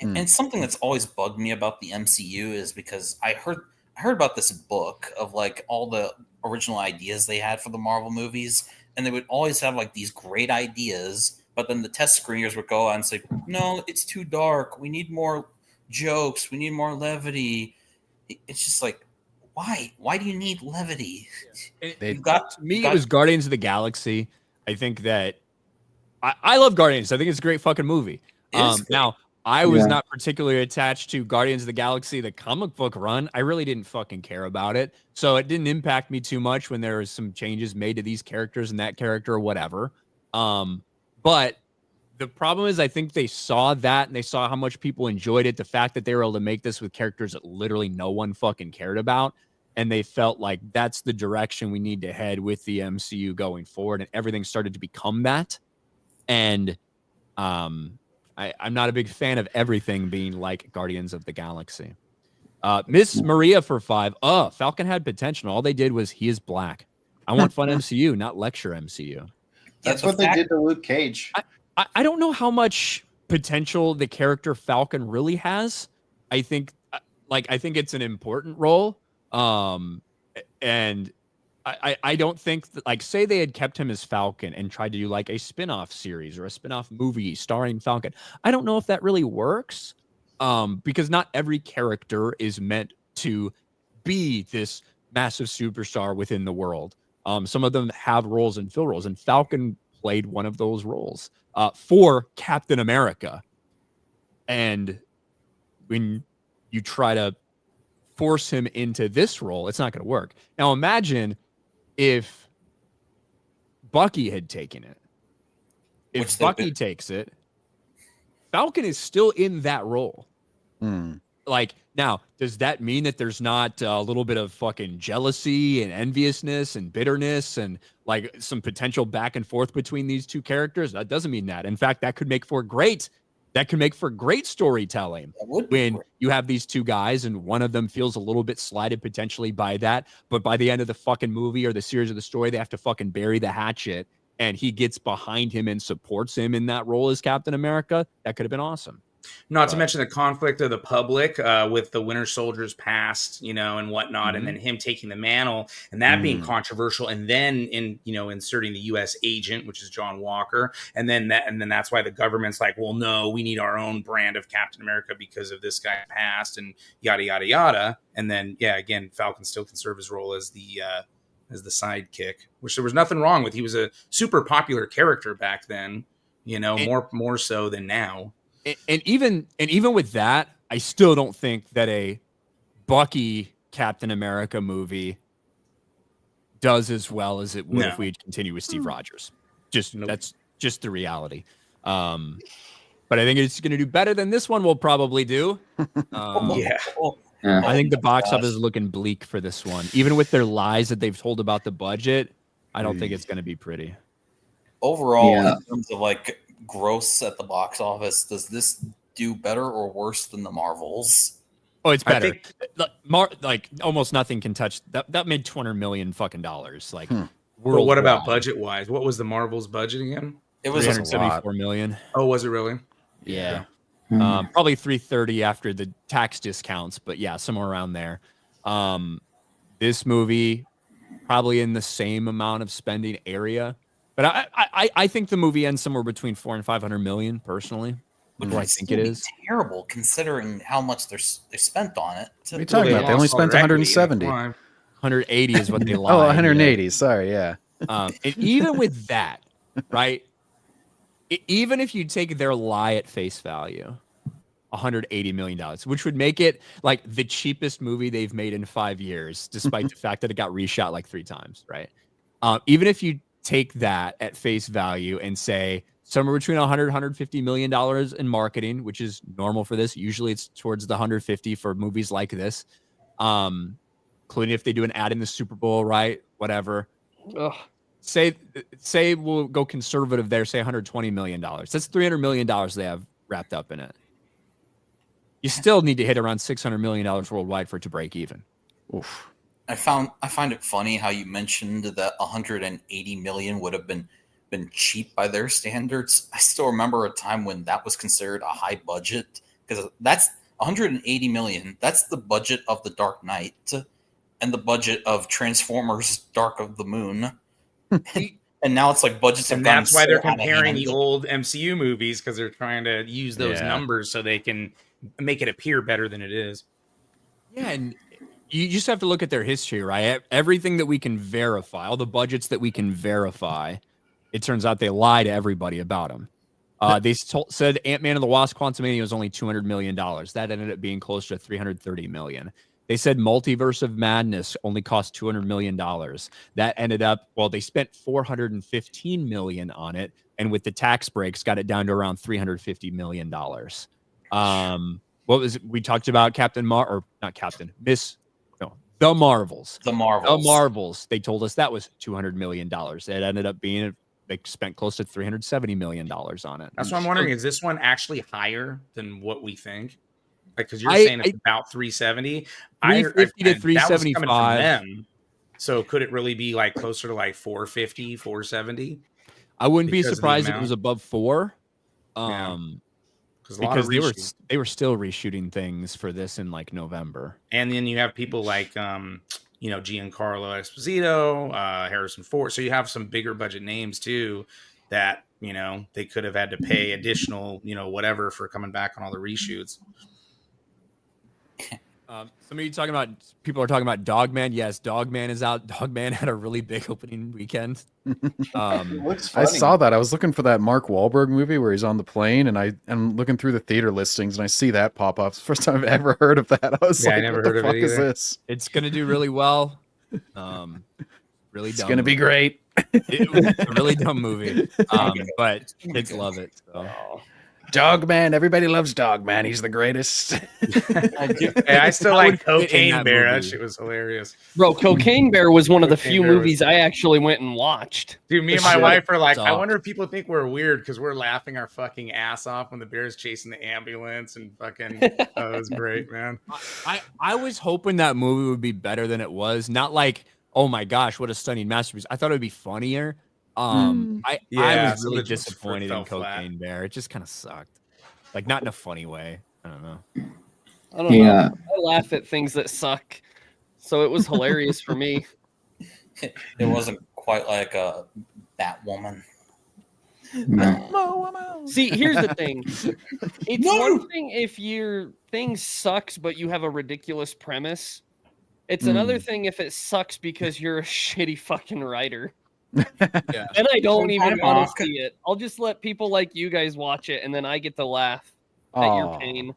And something that's always bugged me about the MCU is because I heard about this book of like all the original ideas they had for the Marvel movies, and they would always have like these great ideas, but then the test screeners would go on and say, no, it's too dark. We need more jokes. We need more levity. It's just like, why? Why do you need levity?
It was Guardians of the Galaxy. I think that I love Guardians. I think it's a great fucking movie. Now, I was not particularly attached to Guardians of the Galaxy, the comic book run. I really didn't fucking care about it. So it didn't impact me too much when there was some changes made to these characters and that character or whatever. But the problem is I think they saw that and they saw how much people enjoyed it. The fact that they were able to make this with characters that literally no one fucking cared about. And they felt like that's the direction we need to head with the MCU going forward. And everything started to become that. And, I'm not a big fan of everything being like Guardians of the Galaxy. Miss Maria for 5. Falcon had potential. All they did was he is black. I want fun MCU, not lecture MCU.
That's what they did to Luke Cage.
I don't know how much potential the character Falcon really has. I think it's an important role. And I don't think that, like, say they had kept him as Falcon and tried to do like a spin-off series or a spin-off movie starring Falcon. I don't know if that really works, because not every character is meant to be this massive superstar within the world. Some of them have roles and fill roles, and Falcon played one of those roles for Captain America. And when you try to force him into this role, it's not going to work. Now imagine if Bucky had taken it. If Bucky takes it, Falcon is still in that role. Like, now, does that mean that there's not a little bit of fucking jealousy and enviousness and bitterness and like some potential back and forth between these two characters? That doesn't mean that. In fact, that could make for great storytelling when you have these two guys and one of them feels a little bit slighted potentially by that, but by the end of the fucking movie or the series of the story, they have to fucking bury the hatchet and he gets behind him and supports him in that role as Captain America. That could have been awesome.
Not to mention the conflict of the public with the Winter Soldier's past, and whatnot, and then him taking the mantle and that being controversial, and then inserting the U.S. agent, which is John Walker, and then that's why the government's like, well, no, we need our own brand of Captain America because of this guy's past, and yada yada yada. And then again, Falcon still can serve his role as the as the sidekick, which there was nothing wrong with. He was a super popular character back then, more so than now.
And even with that, I still don't think that a Bucky Captain America movie does as well as it would if we continue with Steve Rogers. That's just the reality. But I think it's going to do better than this one will probably do.
Yeah.
I think the box office is looking bleak for this one. Even with their lies that they've told about the budget, I don't think it's going to be pretty.
Overall, in terms of like gross at the box office, does this do better or worse than the Marvels?
Oh, it's better. Like almost nothing can touch that. That made $200 million fucking dollars. Like,
well, what about budget wise? What was the Marvels budget again?
It was
$374 million.
Oh, was it really?
Yeah. Probably 330 after the tax discounts, but yeah, somewhere around there. This movie probably in the same amount of spending area, but I think the movie ends somewhere between 400 and 500 million personally. Which I think it is
terrible considering how much they spent on it.
What are you talking about? They only spent 170.
180 is what they lied.
180. Sorry, yeah.
And even with that, right? Even if you take their lie at face value, $180 million, which would make it like the cheapest movie they've made in 5 years, despite the fact that it got reshot like 3 times, right? Even if you take that at face value and say somewhere between $150 million in marketing, which is normal for this. Usually it's towards the 150 for movies like this, including if they do an ad in the Super Bowl, right? Whatever.
Ugh.
Say we'll go conservative there, say $120 million. That's $300 million they have wrapped up in it. You still need to hit around $600 million worldwide for it to break even.
Oof.
I find it funny how you mentioned that 180 million would have been cheap by their standards. I still remember a time when that was considered a high budget, because that's 180 million. That's the budget of The Dark Knight and the budget of Transformers Dark of the Moon. And now it's like budgets have
and
gone
that's why
so
they're
out of
comparing
hand.
the old MCU movies, because they're trying to use those numbers so they can make it appear better than it is.
Yeah, and you just have to look at their history, right? Everything that we can verify, all the budgets that we can verify, it turns out they lie to everybody about them. They said Ant-Man and the Wasp: Quantumania was only $200 million. That ended up being closer to $330 million. They said Multiverse of Madness only cost $200 million. That ended up, they spent $415 million on it, and with the tax breaks, got it down to around $350 million. What was it? We talked about The Marvels. The Marvels. They told us that was $200 million. It ended up being they spent close to $370 million on it.
That's what I'm wondering. Is this one actually higher than what we think? Like, because you're saying it's about 370,
350 to 375.
So could it really be like closer to like 450, 470?
I wouldn't be surprised if it was above 4.
Because
they were still reshooting things for this in like November.
And then you have people like Giancarlo Esposito, Harrison Ford. So you have some bigger budget names too that they could have had to pay additional whatever for coming back on all the reshoots.
People are talking about Dogman. Yes, Dogman is out. Dogman had a really big opening weekend.
I saw that. I was looking for that Mark Wahlberg movie where he's on the plane, and I'm looking through the theater listings, and I see that pop up. It's the first time I've ever heard of that. I was like,
I never
what
heard
the
of
fuck
it
is
either.
this?
It's gonna do really well. Really
It's
dumb.
gonna be great.
It's a really dumb movie. But kids love it. So.
Dogman. Everybody loves Dogman. He's the greatest.
I still like Cocaine
that
Bear. That
movie.
shit was hilarious.
Bro, Cocaine Bear was one of the
Cocaine
few
Bear was-
movies I actually went and watched.
Dude, me and my wife are like, I
Stop.
wonder if people think we're weird because we're laughing our fucking ass off when the bear's chasing the ambulance and fucking. Oh, it was great, man.
I was hoping that movie would be better than it was. Not like, oh my gosh, what a stunning masterpiece. I thought it would be funnier. I
Yeah,
was
some
really
of the jokes
disappointed
fell
in Cocaine Bear. It just kind of sucked. Like, not in a funny way. I don't know.
I don't know. I laugh at things that suck. So it was hilarious for me.
It wasn't quite like a Batwoman.
See, here's the thing. It's one thing if your thing sucks, but you have a ridiculous premise. It's another thing if it sucks because you're a shitty fucking writer.
Yeah.
And I don't even
Sometimes
want to see it. I'll just let people like you guys watch it, and then I get to laugh at your pain.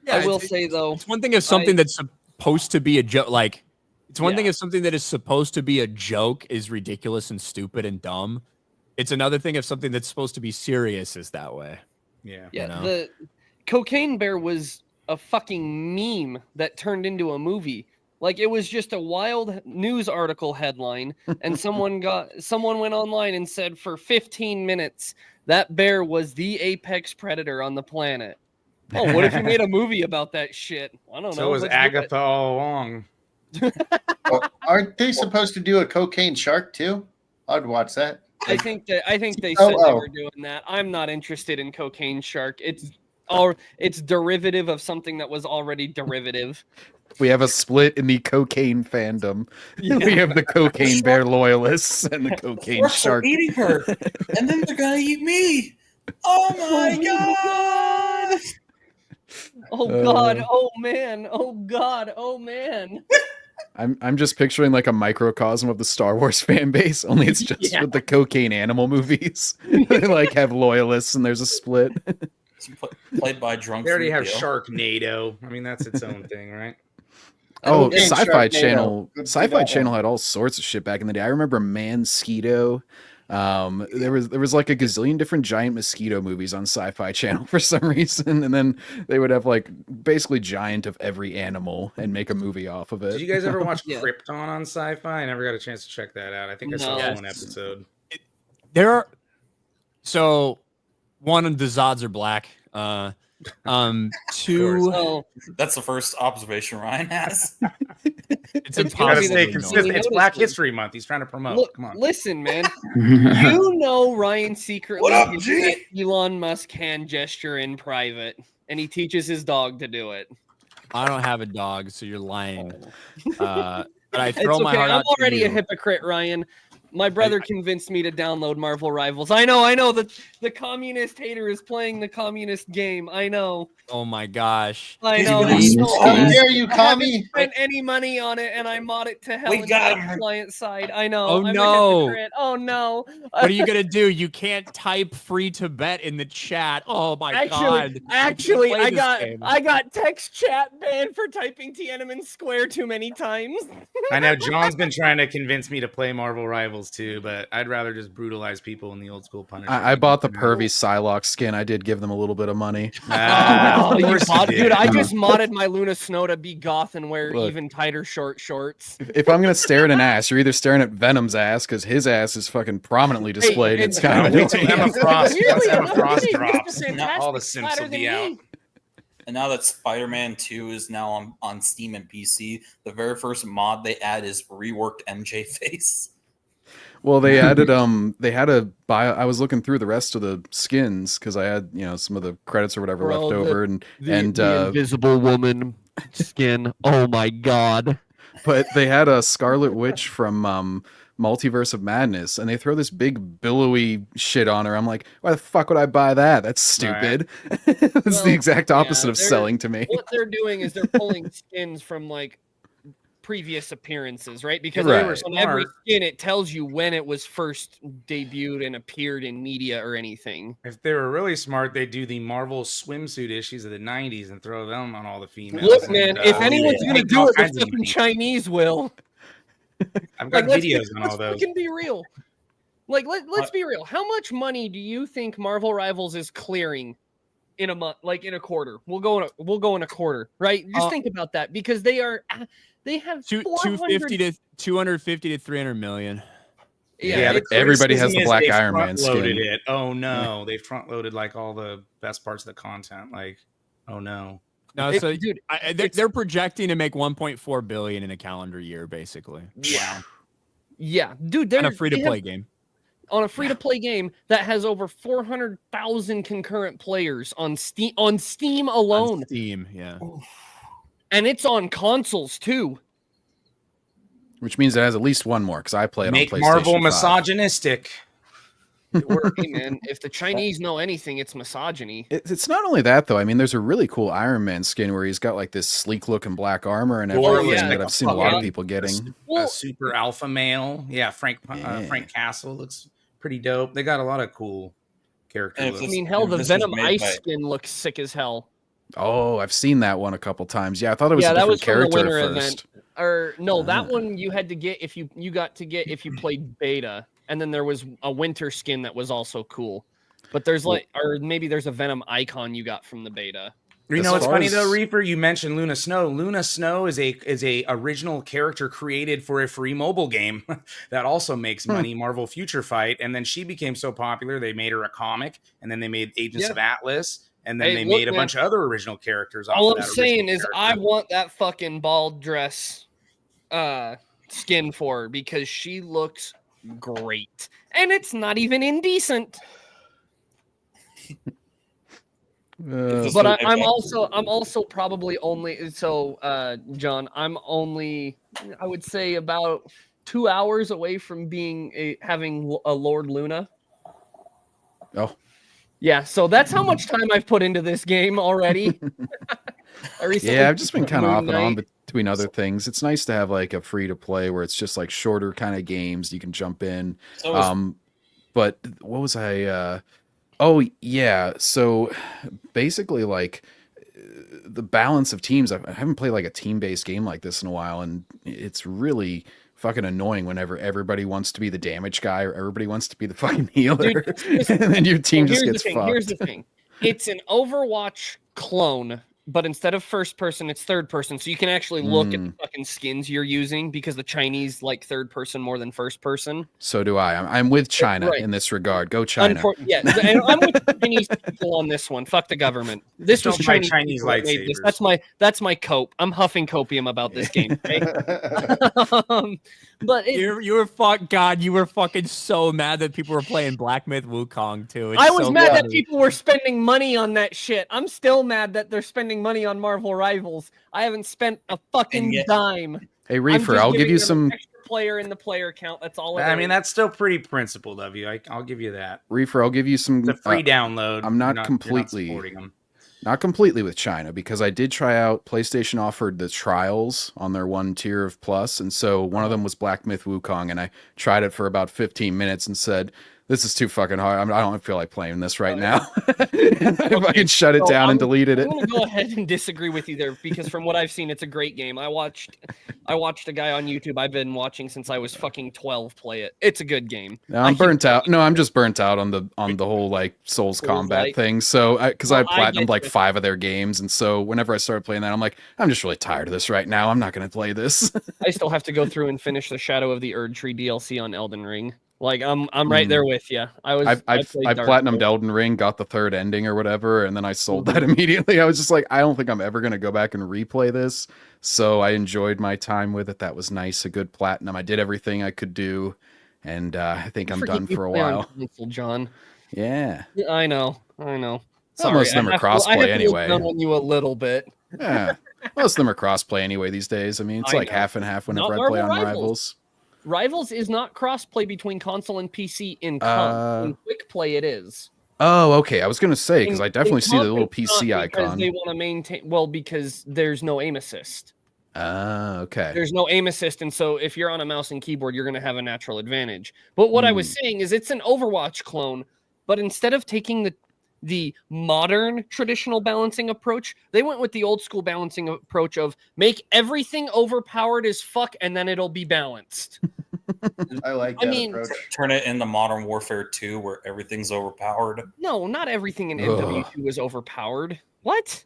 Yeah,
I will say though,
it's one thing if something that's supposed to be a joke, like it's one thing if something that is supposed to be a joke is ridiculous and stupid and dumb. It's another thing if something that's supposed to be serious is that way.
Yeah.
You know?
The Cocaine Bear was a fucking meme that turned into a movie. Like it was just a wild news article headline, and someone went online and said for 15 minutes that bear was the apex predator on the planet. Oh, what if you made a movie about that shit? I don't know.
So was Agatha all along.
Well, aren't they supposed to do a cocaine shark too? I'd watch that.
I think they said they were doing that. I'm not interested in Cocaine Shark. It's derivative of something that was already derivative.
We have a split in the cocaine fandom. We have the Cocaine Bear loyalists and the Cocaine Shark.
Eating her, and then they're gonna eat me. Oh my god!
Oh god! Oh man! Oh god! Oh man!
I'm just picturing like a microcosm of the Star Wars fan base, only it's just with the cocaine animal movies. They like have loyalists and there's a split.
It's played by drunk.
They already have Sharknado. I mean, that's its own thing, right?
Oh,
Cocaine
Sci-Fi
Sharknado.
Channel.
Good
Sci-Fi
for that
Channel
one.
had all sorts of shit back in the day. I remember Mansquito. There was like a gazillion different giant mosquito movies on Sci-Fi Channel for some reason, and then they would have like basically giant of every animal and make a movie off of it.
Did you guys ever watch
Yeah.
Krypton on Sci-Fi? I never got a chance to check that out. I think I saw
No.
one episode.
There are one of the Zods are black. Two,
So
That's the first observation Ryan has.
it's
You gotta
impossible.
stay
to
consistent.
know.
It's Black History Month. He's trying to promote.
look,
Come on.
listen, man. You know Ryan secretly
What up,
uses
G?
that Elon Musk hand gesture in private, and he teaches his dog to do it.
I don't have a dog, so you're lying. But I
It's
throw my
okay.
heart
I'm
out to
already a
you.
hypocrite, Ryan. My brother convinced me to download Marvel Rivals. I know. The communist hater is playing the communist game. I know.
Oh my gosh.
I know.
How dare you,
I haven't
commie?
spent any money on it, and I mod it to hell
We
in
got
my
him.
client side. I know.
Oh,
I'm a
no.
hypocrite. Oh no.
What are you gonna do? You can't type free to bet in the chat. Oh my god.
Actually,
Play this game.
I got text chat banned for typing Tiananmen Square too many times.
I know John's been trying to convince me to play Marvel Rivals too, but I'd rather just brutalize people in the old school Punisher.
I bought the pervy Psylocke skin. I did give them a little bit of money.
Of
You
course you
mod-
did.
dude, I just modded my Luna Snow to be goth and wear
Look.
even tighter shorts.
If I'm gonna stare at an ass, you're either staring at Venom's ass because his ass is fucking prominently displayed.
and-
It's kind of
Wait till Emma Frost. Once
Really?
Emma Frost
Really?
drops,
Mr. Fantastic
all the
is
simps
flatter
will
than
be out.
me.
And now that Spider-Man 2 is now on Steam and PC, the very first mod they add is reworked MJ face.
Well, they added they had a buy. I was looking through the rest of the skins because I had some of the credits or whatever
Bro,
left over, and
Invisible Woman skin. Oh my god.
but they had a Scarlet Witch from Multiverse of Madness, and they throw this big billowy shit on her. I'm like, why the fuck would I buy that? That's stupid. It's
Well,
the exact opposite
yeah,
of
they're-
selling to me.
What they're doing is they're pulling skins from like previous appearances, right? Because
Right.
on every skin it tells you when it was first debuted and appeared in media or anything.
If they were really smart, they'd do the Marvel swimsuit issues of the '90s and throw them on all the females.
Look,
and,
man, if anyone's
yeah.
gonna
Make
do
all
it, the
kinds of
fucking
money.
Chinese will.
I've got
Like,
videos on all those.
fucking be real. Like, let's be real. How much money do you think Marvel Rivals is clearing in a month? Like in a quarter? We'll go in a quarter, right? Just think about that because they have
250 to 250 to 300 million.
Yeah,
but everybody has the
criticism is
Black
they
Iron Man
front-loaded
skin.
it. Oh no, they front loaded like all the best parts of the content. Like, oh no.
No, so dude, they're projecting to make 1.4 billion in a calendar year, basically.
Wow. Yeah, dude, they're
On a free to play game.
On a free to play game that has over 400,000 concurrent players on Steam alone.
On Steam, yeah.
And it's on consoles too.
Which means it has at least one more because I play it
Make
on PlayStation
Marvel
5.
misogynistic.
Hey, man, if the Chinese know anything, it's misogyny.
It's not only that though. I mean, there's a really cool Iron Man skin where he's got like this sleek looking black armor and
Thor
everything
looks
that
like
I've
a
seen a lot of
fucking-
people getting.
A super alpha male. Yeah, Frank Castle looks pretty dope. They got a lot of cool characters.
I mean, hell, the Venom Ice skin looks sick as hell.
Oh, I've seen that one a couple times. Yeah, I thought it was a
that
different
was from the
character
winter
at first.
event. Or no, that one you had to get if you played beta, and then there was a winter skin that was also cool. But there's or maybe there's a Venom icon you got from the beta.
You know what's funny though, Reaper? You mentioned Luna Snow. Luna Snow is a original character created for a free mobile game that also makes money, Marvel Future Fight. And then she became so popular they made her a comic, and then they made Agents of Atlas, and then they made a bunch of other original characters.
All I'm saying is I want that fucking bald dress skin for her because she looks great, and it's not even indecent. But I'm also probably only John. I'm only I would say about 2 hours away from having a Lord Luna.
Oh,
yeah. So that's how much time I've put into this game already.
Yeah, I've just been kind of off and on between other things. It's nice to have like a free to play where it's just like shorter kind of games you can jump in. But what was I? Oh yeah, so basically like the balance of teams. I haven't played like a team-based game like this in a while, and it's really fucking annoying whenever everybody wants to be the damage guy or everybody wants to be the fucking healer. Dude, and then your team just gets fucked.
Here's the thing. It's an Overwatch clone, but instead of first person, it's third person. So you can actually look at the fucking skins you're using because the Chinese like third person more than first person.
So do I. I'm with China in this regard. Go China.
Yeah, and I'm with Chinese people on this one. Fuck the government. This was Chinese lightsabers. That's my cope. I'm huffing copium about this game. Okay? But
you were fucking so mad that people were playing Black Myth Wukong too.
I was mad that people were spending money on that shit. I'm still mad that they're spending money on Marvel Rivals. I haven't spent a fucking dime.
Hey Reefer, I'll give you some
extra player in the player count. That's all.
I mean, that's still pretty principled of you. I'll give you that.
Reefer, I'll give you some.
It's a free download.
I'm not completely with China because I did try out. PlayStation offered the trials on their one tier of Plus, and so one of them was Black Myth Wukong, and I tried it for about 15 minutes and said, "This is too fucking hard. I don't feel like playing this right now." If I could shut it down and deleted it.
I'm gonna go ahead and disagree with you there because from what I've seen, it's a great game. I watched a guy on YouTube I've been watching since I was fucking 12 play it. It's a good game.
No, I'm burnt out. No, I'm just burnt out on the whole like Souls combat thing. So because I platinumed like 5 of their games, and so whenever I started playing that, I'm like, I'm just really tired of this right now. I'm not gonna play this.
I still have to go through and finish the Shadow of the Erd Tree DLC on Elden Ring. Like I'm right there with you. I
platinumed Elden Ring, got the 3rd ending or whatever, and then I sold that immediately. I was just like, I don't think I'm ever gonna go back and replay this. So I enjoyed my time with it. That was nice, a good platinum. I did everything I could do, and I think I'm done for a while.
John.
Yeah,
I know.
Sorry, most of them are crossplay anyway.
On you a little bit.
Yeah, most of them are crossplay anyway these days. I mean, it's like half and half whenever I play on Rivals.
Rivals is not cross-play between console and PC in comp. In quick play, it is.
Oh, okay. I was going to say, because I definitely see the little PC icon.
They want to maintain, because there's no aim assist.
Okay.
There's no aim assist, and so if you're on a mouse and keyboard, you're going to have a natural advantage. But what I was saying is it's an Overwatch clone, but instead of taking the modern traditional balancing approach, they went with the old school balancing approach of make everything overpowered as fuck and then it'll be balanced.
I like that approach.
Turn it into Modern Warfare 2 where everything's overpowered.
No, not everything in MW2 is overpowered. What?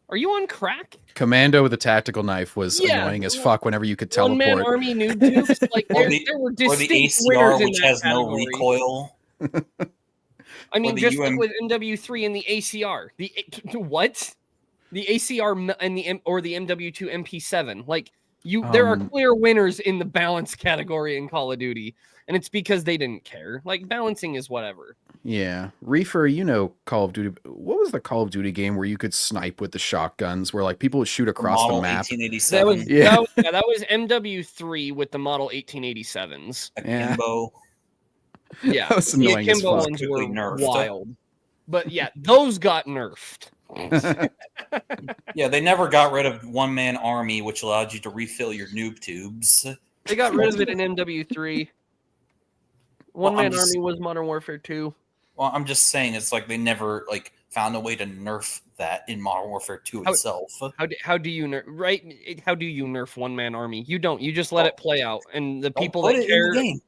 Are you on crack?
Commando with a tactical knife was annoying as fuck whenever you could teleport.
One-man army noob tubes, like there were distinct
or the ACR,
winners in
which
that
has
category.
no recoil.
I mean, just like with MW3 and the ACR. What? The ACR and the MW2 MP7. Like there are clear winners in the balance category in Call of Duty, and it's because they didn't care. Like balancing is whatever.
Yeah, Reefer, Call of Duty. What was the Call of Duty game where you could snipe with the shotguns, where like people would shoot across the map?
1887.
That was MW3 with the model 1887s.
Akimbo.
Yeah,
That was
the
annoying as
akimbo
fuck.
ones were
Quickly nerfed.
wild. But yeah, those got nerfed.
Yeah, they never got rid of one-man army, which allowed you to refill your noob tubes.
They got rid of it in MW3. One
I'm
Man
just-
Army was Modern Warfare 2.
Well, I'm just saying, it's like they never like found a way to nerf that in Modern Warfare 2
How-
itself.
How do you nerf How do you nerf One Man Army? You don't. You just let it play out, and the
Don't
people
put
that
it in the
care.
game.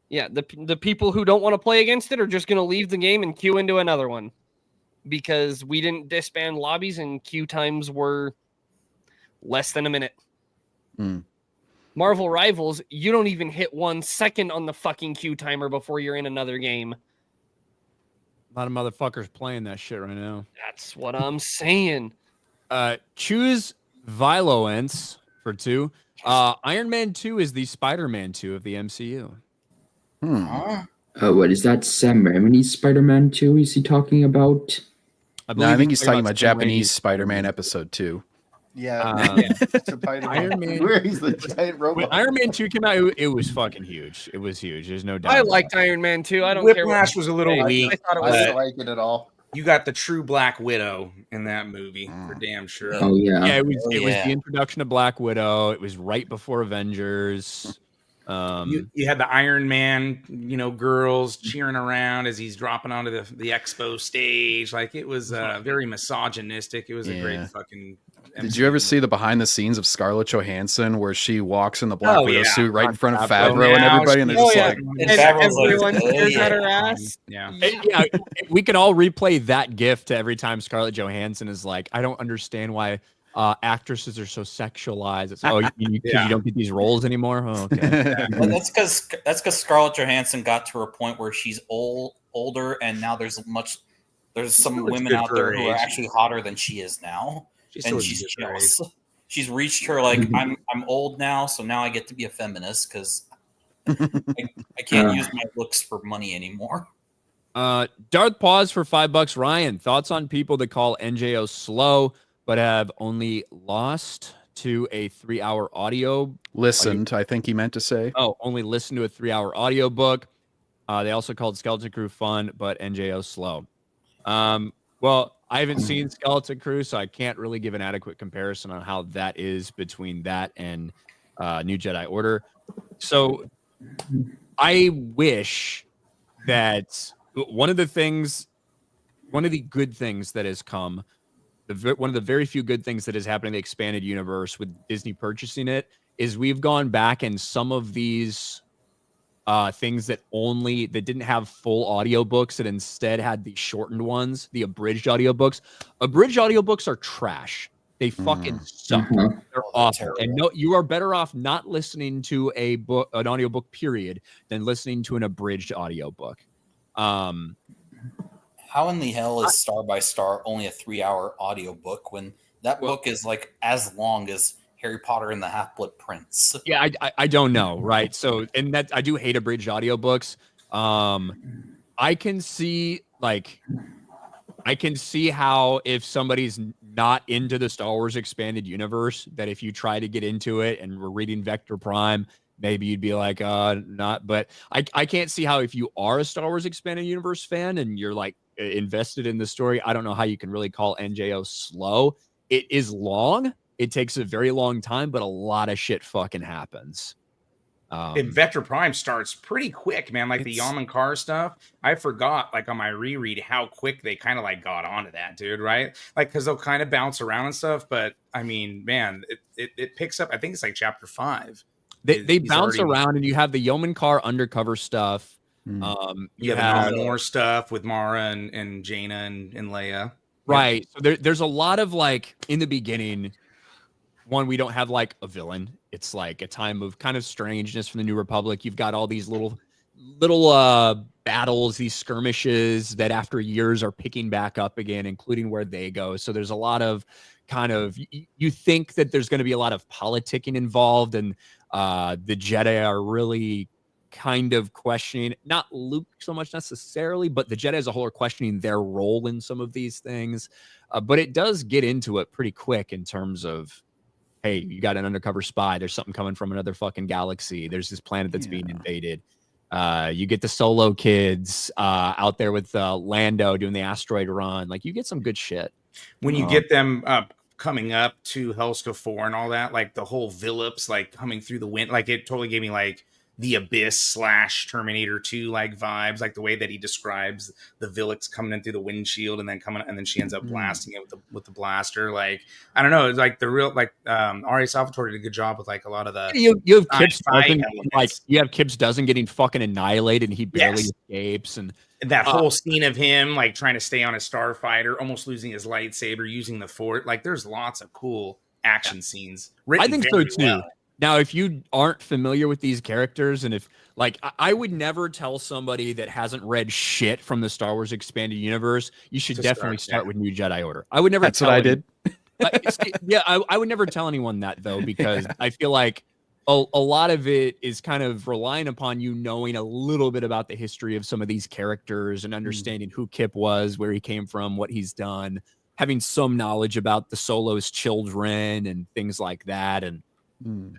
Yeah, the people who don't want to play against it are just going to leave the game and queue into another one, because we didn't disband lobbies and queue times were less than a minute.
Hmm.
Marvel Rivals, you don't even hit 1 second on the fucking queue timer before you're in another game.
A lot of motherfuckers playing that shit right now.
That's what I'm saying.
Choose Violence for 2. Iron Man 2 is the Spider-Man 2 of the MCU.
Huh?
What is that? Sam Raimi's Spider-Man 2? Is he talking about?
No, I think he's talking about
Sam
Japanese
Raimi's
Spider-Man episode 2.
Yeah.
Iron Man.
Where he's the giant robot.
When Iron Man 2 came out, it was fucking huge. It was huge. There's no doubt.
I
about
liked
it.
Iron Man 2. I don't care.
Whiplash was a little
I
weak.
thought it
I
was.
don't like it at all.
You got the true Black Widow in that movie for damn sure.
Oh yeah.
Yeah, it was.
Oh,
It was
yeah.
the introduction of Black Widow. It was right before Avengers.
You had the Iron Man, girls cheering around as he's dropping onto the expo stage. Like, it was very misogynistic. It was a great
Yeah.
fucking.
Did you ever see the behind the scenes of Scarlett Johansson where she walks in the Black
Oh,
Widow
yeah.
suit right in front of
Favreau.
Favreau and
Now
everybody, and they're
she-
just
Oh, yeah.
like,
And
And
Favreau's like,
everyone
"Oh,
stares at
yeah."
her ass.
Yeah.
Yeah, we can all replay that gif to every time Scarlett Johansson is like, I don't understand why actresses are so sexualized. It's you
Yeah.
don't get these roles anymore. Oh, okay.
Well, that's because Scarlett Johansson got to a point where she's older, and now there's some
looks
women
good
out
for
there
her
who are
age.
actually hotter than she is now,
She
and
still
she's
looks good for her age.
jealous. She's reached her like I'm old now, so now I get to be a feminist because I can't use my looks for money anymore.
Darth Pause for $5. Ryan, thoughts on people that call NJO slow but have only lost to a 3-hour audio?
listened, I think he meant to say.
Oh, only listen to a 3-hour audio book. They also called Skeleton Crew fun, but NJO slow. Well, I haven't seen Skeleton Crew, so I can't really give an adequate comparison on how that is between that and New Jedi Order. So I wish that one of the good things that has come, one of the very few good things that has happened in the expanded universe with Disney purchasing it, is we've gone back and some of these things that didn't have full audiobooks, that instead had the shortened ones, the abridged audiobooks. Abridged audiobooks are trash. They fucking suck.
Mhm.
They're awful. And no, you are better off not listening to an audiobook period than listening to an abridged audiobook.
How in the hell is Star by Star only a 3-hour audiobook when that book is like as long as Harry Potter and the Half-Blood Prince?
Yeah, I don't know, right? So, and that I do hate abridged audiobooks. I can see how if somebody's not into the Star Wars expanded universe, that if you try to get into it and we're reading Vector Prime, maybe you'd be like, not. But I can't see how if you are a Star Wars expanded universe fan and you're like invested in the story, I don't know how you can really call NJO slow. It is long. It takes a very long time, but a lot of shit fucking happens.
And Vector Prime starts pretty quick, man. Like the Yamankar stuff, I forgot, like on my reread, how quick they kind of like got onto that, dude. Right? Like, because they'll kind of bounce around and stuff. But I mean, man, it picks up. I think it's like chapter 5.
They bounce around, and you have the Yeomankar undercover stuff.
You have the more stuff with Mara and Jaina and Leia.
Right. So there's a lot of like in the beginning. One, we don't have like a villain. It's like a time of kind of strangeness from the New Republic. You've got all these little battles, these skirmishes that after years are picking back up again, including where they go. So there's a lot of kind of, you think that there's going to be a lot of politicking involved, and the Jedi are really kind of questioning, not Luke so much necessarily, but the Jedi as a whole are questioning their role in some of these things. But it does get into it pretty quick in terms of, hey, you got an undercover spy. There's something coming from another fucking galaxy. There's this planet that's being invaded. You get the Solo kids out there with Lando doing the asteroid run. Like you get some good shit.
When you get them coming up to Helska 4 and all that, like the whole Villips like coming through the wind, like it totally gave me like the Abyss / Terminator 2 like vibes, like the way that he describes the Villips coming in through the windshield and then she ends up blasting it with the blaster. Like I don't know, it's like the real like Ari Salvatore did a good job with like a lot of the
you have Kip's dozen, like you have Kip's dozen getting fucking annihilated and he barely escapes, and
that whole scene of him like trying to stay on his starfighter, almost losing his lightsaber, using the fort. Like there's lots of cool action scenes.
I think so too.
Well.
Now, if you aren't familiar with these characters, and if like I would never tell somebody that hasn't read shit from the Star Wars expanded universe, you should definitely start with New Jedi Order. I would never.
That's what I did.
I would never tell anyone that though, because I feel like a lot of it is kind of relying upon you knowing a little bit about the history of some of these characters and understanding who Kip was, where he came from, what he's done, having some knowledge about the Solo's children and things like that. And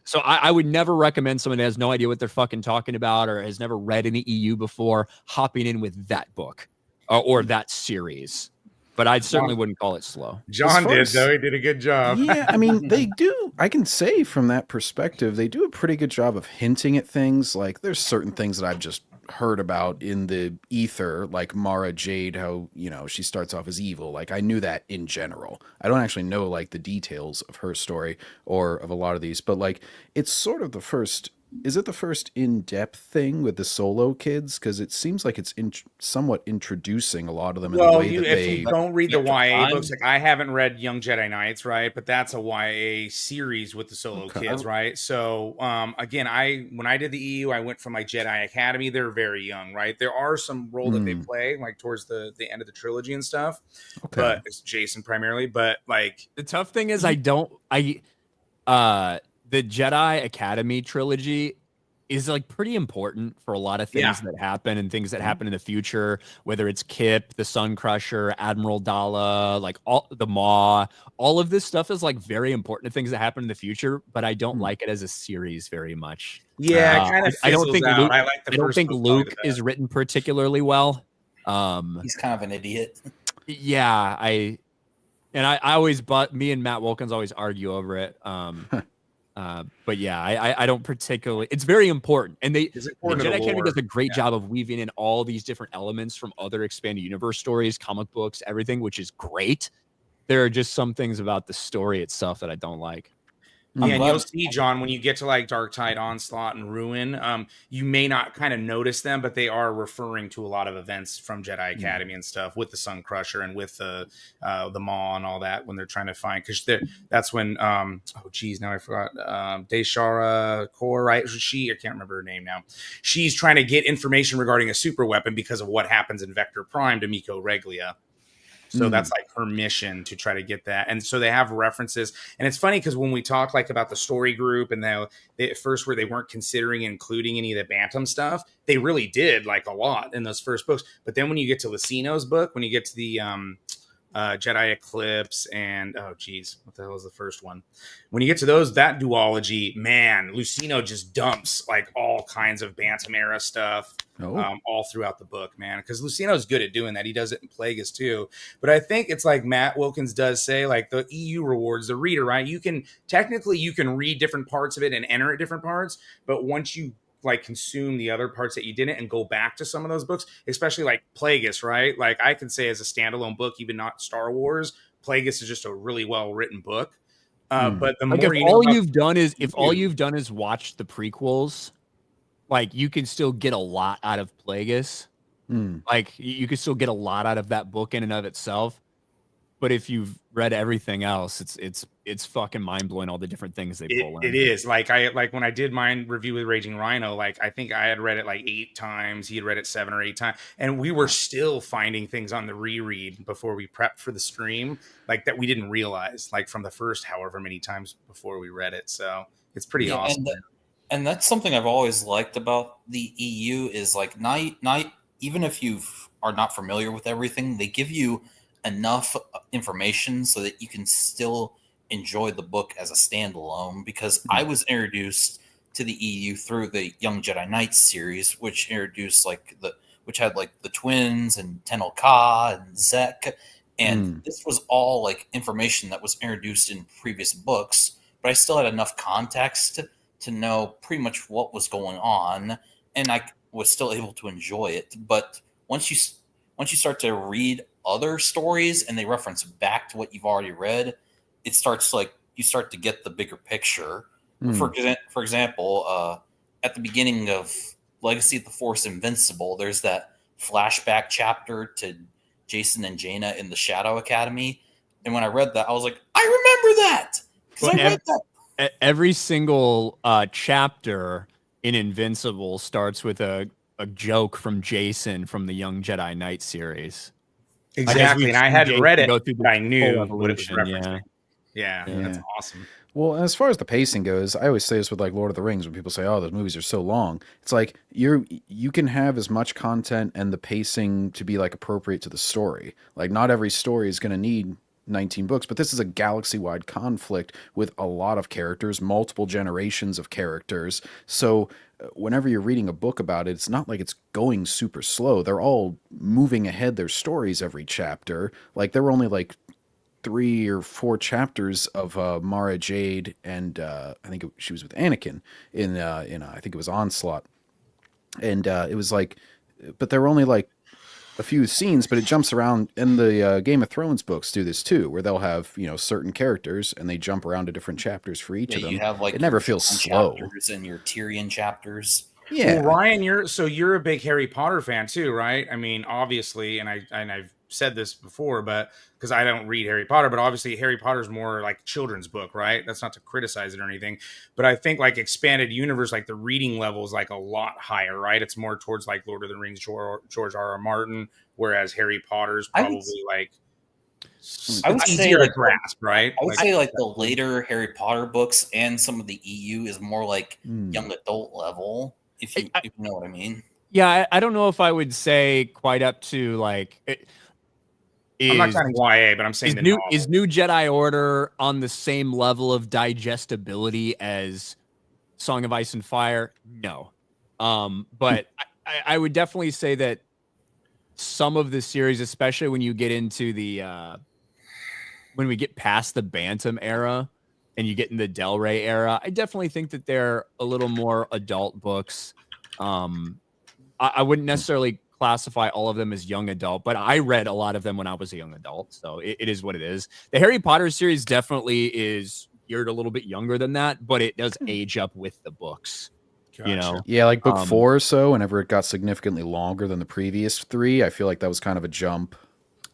so I would never recommend someone that has no idea what they're fucking talking about or has never read any EU before hopping in with that book or that series. But I certainly wouldn't call it slow.
John did, though. He did a good job.
Yeah, I mean, they do. I can say from that perspective, they do a pretty good job of hinting at things. Like, there's certain things that I've just heard about in the ether, like Mara Jade, how, you know, she starts off as evil. Like, I knew that in general. I don't actually know, like, the details of her story or of a lot of these, but, like, it's sort of the first... Is it the first in-depth thing with the Solo kids? Because it seems like it's somewhat introducing a lot of them in the way
if you don't read the YA books, like I haven't read Young Jedi Knights, right? But that's a YA series with the Solo kids, right? So again, when I did the EU, I went from like Jedi Academy. They're very young, right? There are some role that they play like towards the end of the trilogy and stuff. But it's Jason primarily. But like
the tough thing is the Jedi Academy trilogy is like pretty important for a lot of things that happen and things that happen in the future, whether it's Kip, the Sun Crusher, Admiral Dala, like all the Maw, all of this stuff is like very important to things that happen in the future, but I don't like it as a series very much.
Yeah, it kind of
I don't think Luke,
I like the
I don't think Luke is written particularly well.
He's kind of an idiot.
Yeah, I always, but me and Matt Wilkins always argue over it. But yeah, I don't particularly. It's very important, and the Jedi Academy does a great job of weaving in all these different elements from other expanded universe stories, comic books, everything, which is great. There are just some things about the story itself that I don't like.
Yeah, and you'll see, John, when you get to like Dark Tide, Onslaught, and Ruin, you may not kind of notice them, but they are referring to a lot of events from Jedi Academy and stuff with the Sun Crusher and with the Maw and all that when they're trying to find, because that's when now I forgot Deshara Kor, right? I can't remember her name now. She's trying to get information regarding a super weapon because of what happens in Vector Prime to Miko Reglia. So that's like her mission to try to get that. And so they have references. And it's funny because when we talk like about the story group and they at first where they weren't considering including any of the Bantam stuff, they really did like a lot in those first books. But then when you get to Lucino's book, when you get to the Jedi Eclipse and what the hell is the first one? When you get to that duology, man, Lucino just dumps like all kinds of Bantam era stuff all throughout the book, man. Because Lucino's good at doing that. He does it in Plagueis too. But I think it's like Matt Wilkins does say, like the EU rewards the reader, right? You can read different parts of it and enter at different parts, but once you like consume the other parts that you didn't and go back to some of those books, especially like Plagueis, right? Like I can say as a standalone book, even not Star Wars, Plagueis is just a really well written book. But the
like
more
if all you've done is watch the prequels, like you can still get a lot out of Plagueis. Like you can still get a lot out of that book in and of itself. But if you've read everything else, it's fucking mind blowing all the different things they pull in.
It is like when I did my review with Raging Rhino, like I think I had read it like 8 times. He had read it 7 or 8 times, and we were still finding things on the reread before we prepped for the stream, like that we didn't realize, like from the first however many times before we read it. So it's pretty awesome.
And that's something I've always liked about the EU is like not even if you are not familiar with everything, they give you enough information so that you can still enjoy the book as a standalone, because I was introduced to the EU through the Young Jedi Knights series, which introduced which had the twins and Tenel Ka and Zack, and this was all information that was introduced in previous books, but I still had enough context to know pretty much what was going on, and I was still able to enjoy it. But once you start to read other stories and they reference back to what you've already read, it starts you start to get the bigger picture. For example, at the beginning of Legacy of the Force Invincible, there's that flashback chapter to Jason and Jaina in the Shadow Academy, and when I read that, I was like, I remember that because I read that.
Every single chapter in Invincible starts with a joke from Jason from the Young Jedi Knight series.
Exactly, and I hadn't read it, but I knew
whole
what it was
evolution,
referencing. Yeah, that's awesome.
Well, as far as the pacing goes, I always say this with Lord of the Rings when people say, "Oh, those movies are so long." It's you can have as much content and the pacing to be appropriate to the story. Not every story is going to need 19 books, but this is a galaxy-wide conflict with a lot of characters, multiple generations of characters. So whenever you're reading a book about it, it's not like it's going super slow. They're all moving ahead their stories every chapter. There were only 3 or 4 chapters of Mara Jade, and I think she was with Anakin in I think it was Onslaught, and it was but there were only a few scenes, but it jumps around. In the Game of Thrones books do this too, where they'll have certain characters and they jump around to different chapters for each of them.
You have
it never feels slow.
Chapters and your Tyrion chapters.
Yeah,
well, Ryan, you're a big Harry Potter fan too, right? I mean, obviously, and I've said this before, but because I don't read Harry Potter, but obviously Harry Potter's more children's book, right? That's not to criticize it or anything, but I think expanded universe, the reading level is a lot higher, right? It's more towards Lord of the Rings, George R.R. Martin, whereas Harry Potter's probably
I would
easier
say
to grasp, right?
I would say the later Harry Potter books and some of the EU is more young adult level, if you know what I mean.
Yeah, I don't know if I would say quite up to
I'm not saying YA, but I'm saying
is New Jedi Order on the same level of digestibility as Song of Ice and Fire? No. But I would definitely say that some of the series, especially when you get into when we get past the Bantam era and you get in the Del Rey era, I definitely think that they're a little more adult books. I wouldn't necessarily classify all of them as young adult, but I read a lot of them when I was a young adult, so it is what it is. The Harry Potter series definitely is geared a little bit younger than that, but it does age up with the books.
Gotcha.
Yeah, book 4 or so, whenever it got significantly longer than the previous 3, I feel like that was kind of a jump.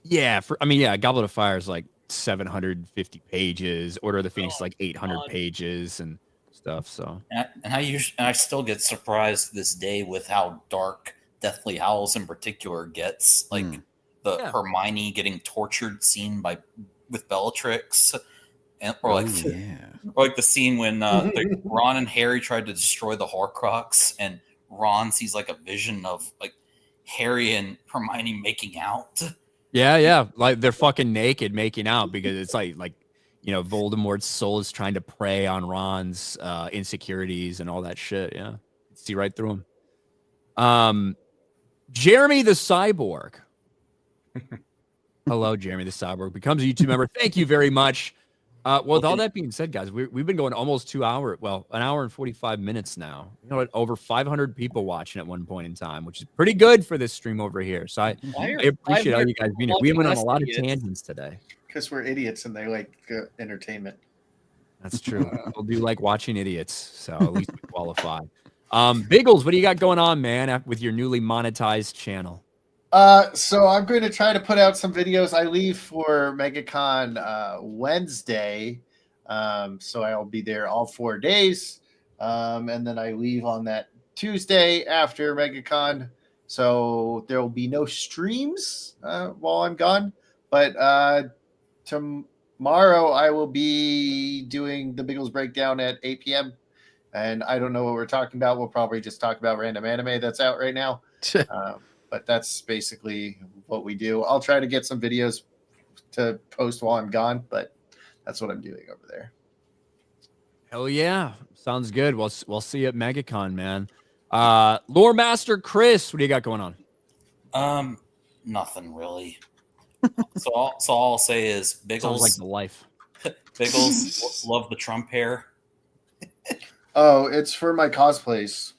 Yeah, Goblet of Fire is 750 pages. Order of the Phoenix is 800 pages and stuff. So
and I still get surprised this day with how dark Deathly Hallows in particular gets. The Hermione getting tortured scene with Bellatrix, or the scene when Ron and Harry tried to destroy the Horcrux, and Ron sees a vision of Harry and Hermione making out.
Yeah, they're fucking naked making out because it's Voldemort's soul is trying to prey on Ron's insecurities and all that shit. Yeah, see right through him. Jeremy the Cyborg. Hello, Jeremy the Cyborg becomes a YouTube member. Thank you very much. With all that being said, guys, we've been going almost 2 hours. Well, an hour and 45 minutes now. Over 500 people watching at one point in time, which is pretty good for this stream over here. So I appreciate all you guys being here. We went on a lot of tangents today.
Because we're idiots and they like entertainment.
That's true. People do like watching idiots, so at least we qualify. Biggles, what do you got going on, man, with your newly monetized channel?
So I'm going to try to put out some videos. I leave for MegaCon Wednesday, so I'll be there all 4 days, and then I leave on that Tuesday after MegaCon. So there will be no streams while I'm gone, but tomorrow I will be doing the Biggles breakdown at 8 p.m. And I don't know what we're talking about. We'll probably just talk about random anime that's out right now. But that's basically what we do. I'll try to get some videos to post while I'm gone, but that's what I'm doing over there.
Hell yeah. Sounds good. We'll see you at MegaCon, man. Lore Master Chris, what do you got going on?
Nothing really. So all I'll say is Biggles.
Sounds like the life.
Biggles, love the Trump hair.
Oh, it's for my cosplays.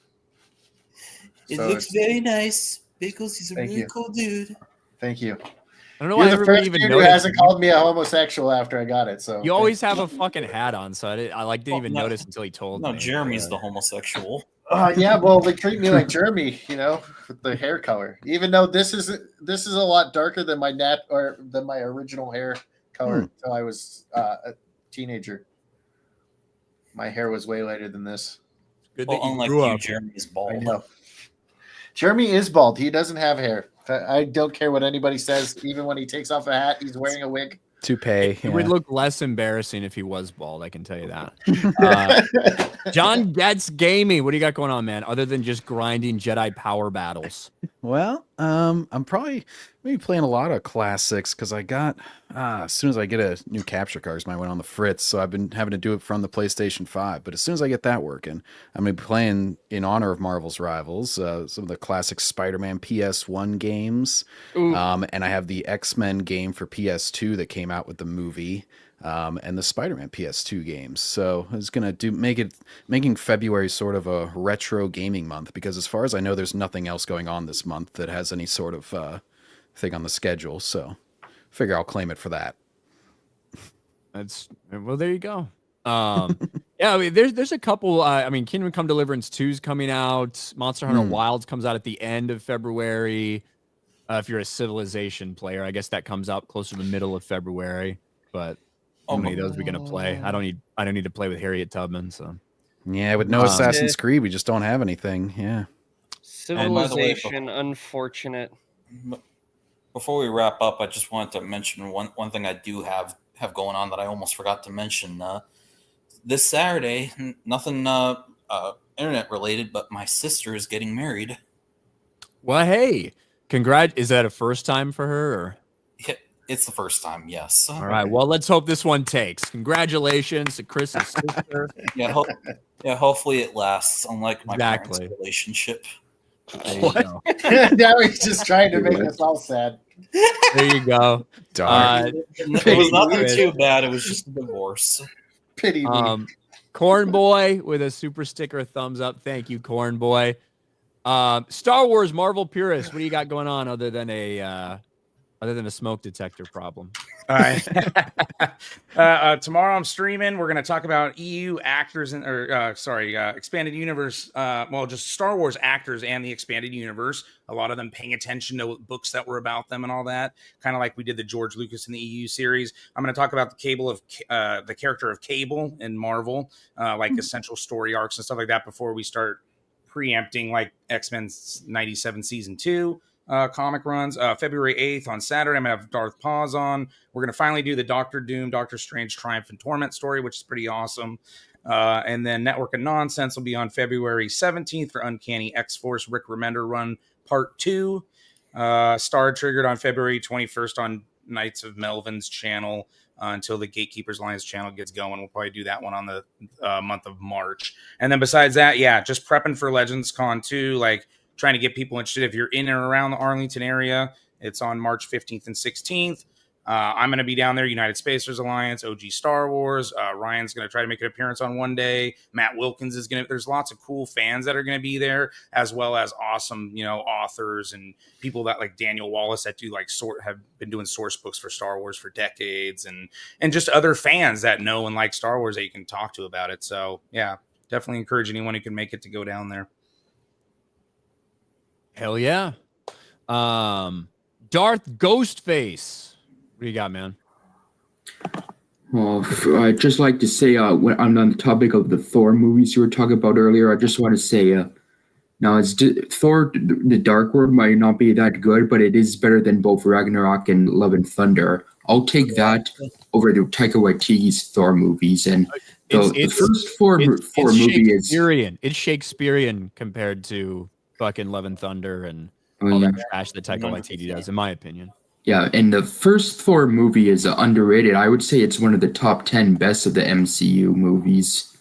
It
So
looks very nice. Biggles, he's a
Thank
really
you.
cool dude.
Thank you.
I don't know
You're
why
the
everybody
first
even
dude who
noticed.
hasn't called me a homosexual after I got it. So
You always have a fucking hat on, so I didn't even
no,
notice until he told
No,
me.
Jeremy's the homosexual.
yeah, well, they treat me like Jeremy, with the hair color. Even though this is a lot darker than my than my original hair color until I was a teenager. My hair was way lighter than this.
Good
Well,
that you
unlike
grew
you,
up.
Jeremy's
I
bald.
know. Jeremy is bald. He doesn't have hair. I don't care what anybody says. Even when he takes off a hat, he's wearing a wig.
Toupee.
It would look less embarrassing if he was bald. I can tell you that. John Getz Gaming, what do you got going on, man? Other than just grinding Jedi power battles.
Well, I'm probably maybe playing a lot of classics because I got as soon as I get a new capture card, I went on the fritz, so I've been having to do it from the PlayStation 5. But as soon as I get that working, I'm gonna be playing in honor of Marvel's rivals, some of the classic Spider-Man PS1 games, and I have the X-Men game for PS2 that came out with the movie. And the Spider-Man PS2 games. So it's gonna making February sort of a retro gaming month because as far as I know, there's nothing else going on this month that has any sort of thing on the schedule. So figure I'll claim it for that.
Well, there you go. Yeah, I mean, there's a couple. I mean, Kingdom Come Deliverance 2 is coming out. Monster Hunter Wilds comes out at the end of February. If you're a Civilization player, I guess that comes out closer to the middle of February. But how many of those are we gonna play? I don't need to play with Harriet Tubman. So
yeah, with no Assassin's Creed, we just don't have anything. Yeah,
Civilization, unfortunate.
Before we wrap up, I just wanted to mention one thing I do have going on that I almost forgot to mention. This Saturday, nothing internet related, but my sister is getting married.
Well, hey, is that a first time for her? Or?
It's the first time, yes.
All right. Well, let's hope this one takes. Congratulations to Chris's sister.
Hopefully it lasts, unlike my parents' relationship.
Now he's just trying to make us all sad.
There you go.
It was nothing too bad. It was just a divorce.
Pity me.
Corn Boy with a super sticker thumbs up. Thank you, Corn Boy. Star Wars Marvel purist. What do you got going on other than a smoke detector problem?
All right. Tomorrow I'm streaming. We're going to talk about EU actors expanded universe. Just Star Wars actors and the expanded universe. A lot of them paying attention to books that were about them and all that. Kind of like we did the George Lucas in the EU series. I'm going to talk about the character of Cable in Marvel, like essential story arcs and stuff like that before we start preempting like X-Men 97 season 2. Comic runs. February 8th on Saturday, I'm going to have Darth Paz on. We're going to finally do the Doctor Doom, Doctor Strange Triumph and Torment story, which is pretty awesome. And then Network of Nonsense will be on February 17th for Uncanny X-Force Rick Remender Run Part 2. Star Triggered on February 21st on Knights of Melvin's channel until the Gatekeepers Alliance channel gets going. We'll probably do that one on the month of March. And then besides that, just prepping for Legends Con 2, trying to get people interested. If you're in and around the Arlington area, it's on March 15th and 16th. I'm going to be down there, United Spacers Alliance, OG Star Wars. Ryan's going to try to make an appearance on one day. Matt Wilkins is going to, there's lots of cool fans that are going to be there, as well as awesome, authors and people that like Daniel Wallace that do have been doing source books for Star Wars for decades and just other fans that know and like Star Wars that you can talk to about it. So yeah, definitely encourage anyone who can make it to go down there.
Hell yeah. Darth Ghostface. What do you got, man?
Well, I'd just like to say, when I'm on the topic of the Thor movies you were talking about earlier, I just want to say, now Thor: The Dark World might not be that good, but it is better than both Ragnarok and Love and Thunder. I'll take that over the Taika Waititi's Thor movies, and the first Thor movie is
It's Shakespearean compared to fucking Love and Thunder and all that trash that Taika Waititi does, in my opinion.
Yeah, and the first Thor movie is underrated. I would say it's one of the top 10 best of the MCU movies.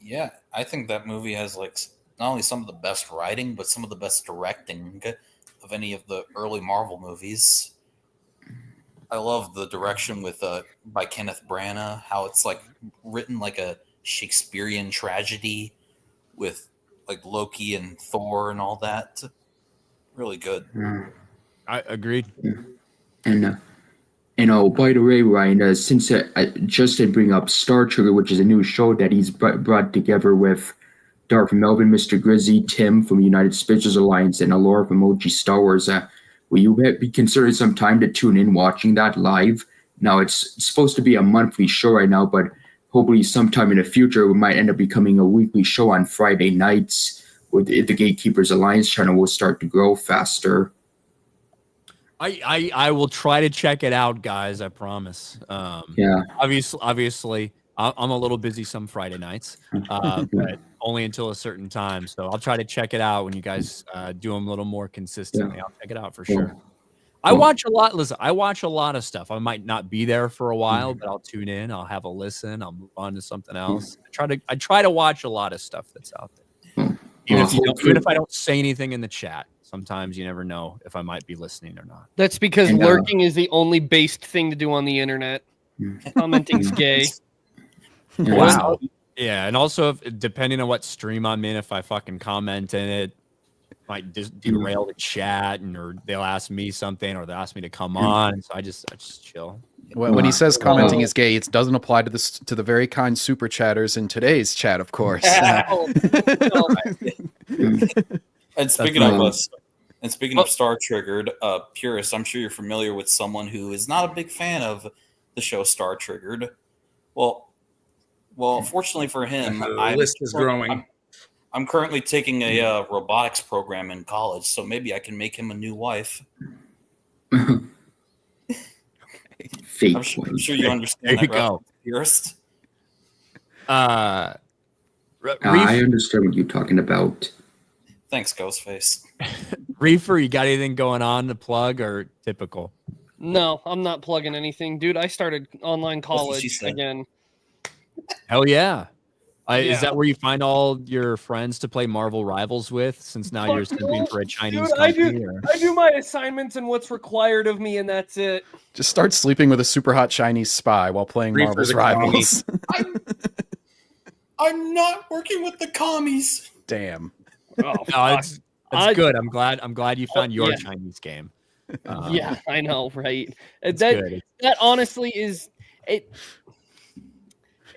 Yeah, I think that movie has like not only some of the best writing, but some of the best directing of any of the early Marvel movies. I love the direction with by Kenneth Branagh, how it's like written like a Shakespearean tragedy with like Loki and Thor and all that. Really good.
I agreed.
And by the way, Ryan, since Justin bring up Star Trigger, which is a new show that he's brought together with Dark Melvin, Mr. Grizzy, Tim from United Spitches Alliance, and Alora from OG Star Wars. Will you be considering some time to tune in watching that live? Now, it's supposed to be a monthly show right now, but hopefully sometime in the future, it might end up becoming a weekly show on Friday nights, where the Gatekeepers Alliance channel will start to grow faster.
I will try to check it out, guys. I promise.
Yeah.
Obviously, I'm a little busy some Friday nights, but only until a certain time. So I'll try to check it out when you guys do them a little more consistently.
Yeah.
I'll check it out for sure. I watch a lot. Listen, I watch a lot of stuff. I might not be there for a while, but I'll tune in. I'll have a listen. I'll move on to something else. I try to watch a lot of stuff that's out there. Even if I don't say anything in the chat, sometimes you never know if I might be listening or not.
That's because lurking is the only based thing to do on the internet. Commenting's gay.
Wow. Yeah, and also depending on what stream I'm in, if I fucking comment in it, might just derail the chat, or they'll ask me something, or they'll ask me to come on. So I just chill.
When he says commenting is gay, it doesn't apply to the very kind super chatters in today's chat, of course.
And speaking of Star Triggered, purists, I'm sure you're familiar with someone who is not a big fan of the show Star Triggered. Well, fortunately for him,
the list is growing.
I'm currently taking a robotics program in college, so maybe I can make him a new wife.
Fake.
I'm sure you understand
There you
that,
go.
purist.
I understand what you're talking about.
Thanks, Ghostface.
Reefer, you got anything going on to plug or typical?
No, I'm not plugging anything, dude. I started online college again.
Hell yeah.
Yeah.
Is that where you find all your friends to play Marvel Rivals with, since now you're sleeping for a Chinese company?
I do my assignments and what's required of me, and that's it.
Just start sleeping with a super hot Chinese spy while playing Marvel's Rivals.
I'm not working with the commies.
Damn.
Oh,
no, that's good. I'm glad you found your Chinese game.
Yeah, I know, right?
Good.
That honestly is it.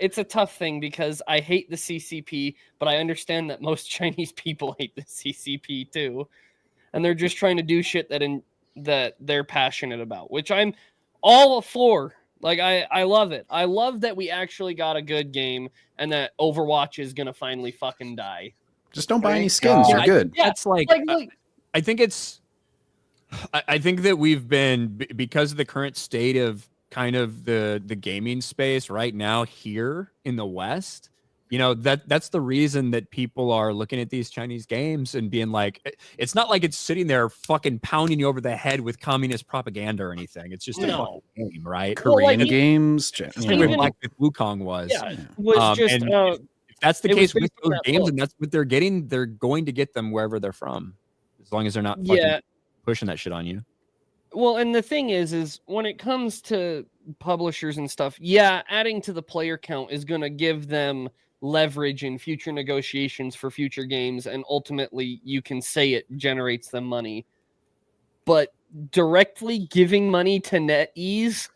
It's a tough thing because I hate the CCP, but I understand that most Chinese people hate the CCP too, and they're just trying to do shit that they're passionate about, which I'm all for. Like I love it. I love that we actually got a good game and that Overwatch is gonna finally fucking die.
Just don't buy any skins. You're good.
Yeah, it's like I think that we've been, because of the current state of kind of the gaming space right now here in the West, that's the reason that people are looking at these Chinese games and being like, it's not like it's sitting there fucking pounding you over the head with communist propaganda or anything. It's just a fucking game, right?
Korean games.
Even like Wukong was.
Yeah, was just.
If that's the case with those games and that's what they're getting, they're going to get them wherever they're from, as long as they're not fucking pushing that shit on you.
Well, and the thing is when it comes to publishers and stuff, adding to the player count is going to give them leverage in future negotiations for future games, and ultimately you can say it generates them money. But directly giving money to NetEase,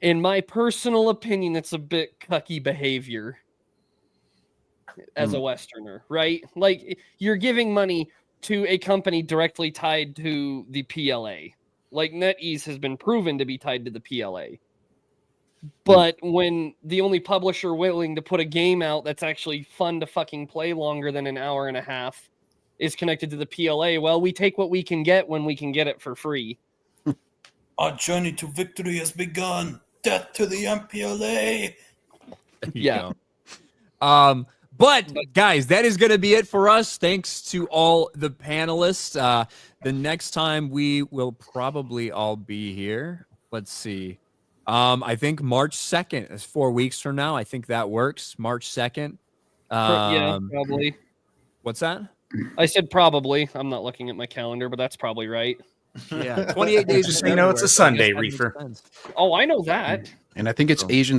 in my personal opinion, it's a bit cucky behavior as a Westerner, right? Like, you're giving money to a company directly tied to the PLA. Like, NetEase has been proven to be tied to the PLA. But when the only publisher willing to put a game out that's actually fun to fucking play longer than an hour and a half is connected to the PLA, well, we take what we can get when we can get it for free.
Our journey to victory has begun. Death to the MPLA.
Yeah. But guys, that is going to be it for us. Thanks to all the panelists. The next time we will probably all be here. Let's see. I think March 2nd is 4 weeks from now. I think that works. March 2nd.
Yeah, probably.
What's that?
I said probably. I'm not looking at my calendar, but that's probably right.
Yeah, 28 days.
Just
in
you know, it's a
February,
Sunday,
so I guess that
Reefer.
makes sense.
Oh, I know that.
And I think it's
Oh.
Asian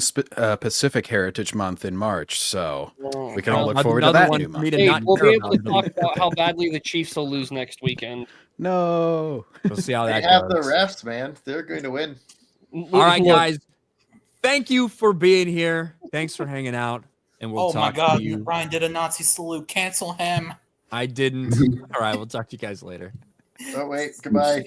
Pacific Heritage Month in March, so
Oh,
we can all
Well,
look forward to
another
that
one
new
for
month.
me to
Hey,
not
we'll
care
be able to
about.
talk about how badly the Chiefs will lose next weekend.
No.
We'll see how
They
that
have the
goes.
refs, man. They're going to win.
All right,
Look,
guys. Thank you for being here. Thanks for hanging out, and we'll
Oh my
talk
God!
to you.
Ryan did a Nazi salute. Cancel him.
I didn't. All right, we'll talk to you guys later.
Oh, wait. Goodbye.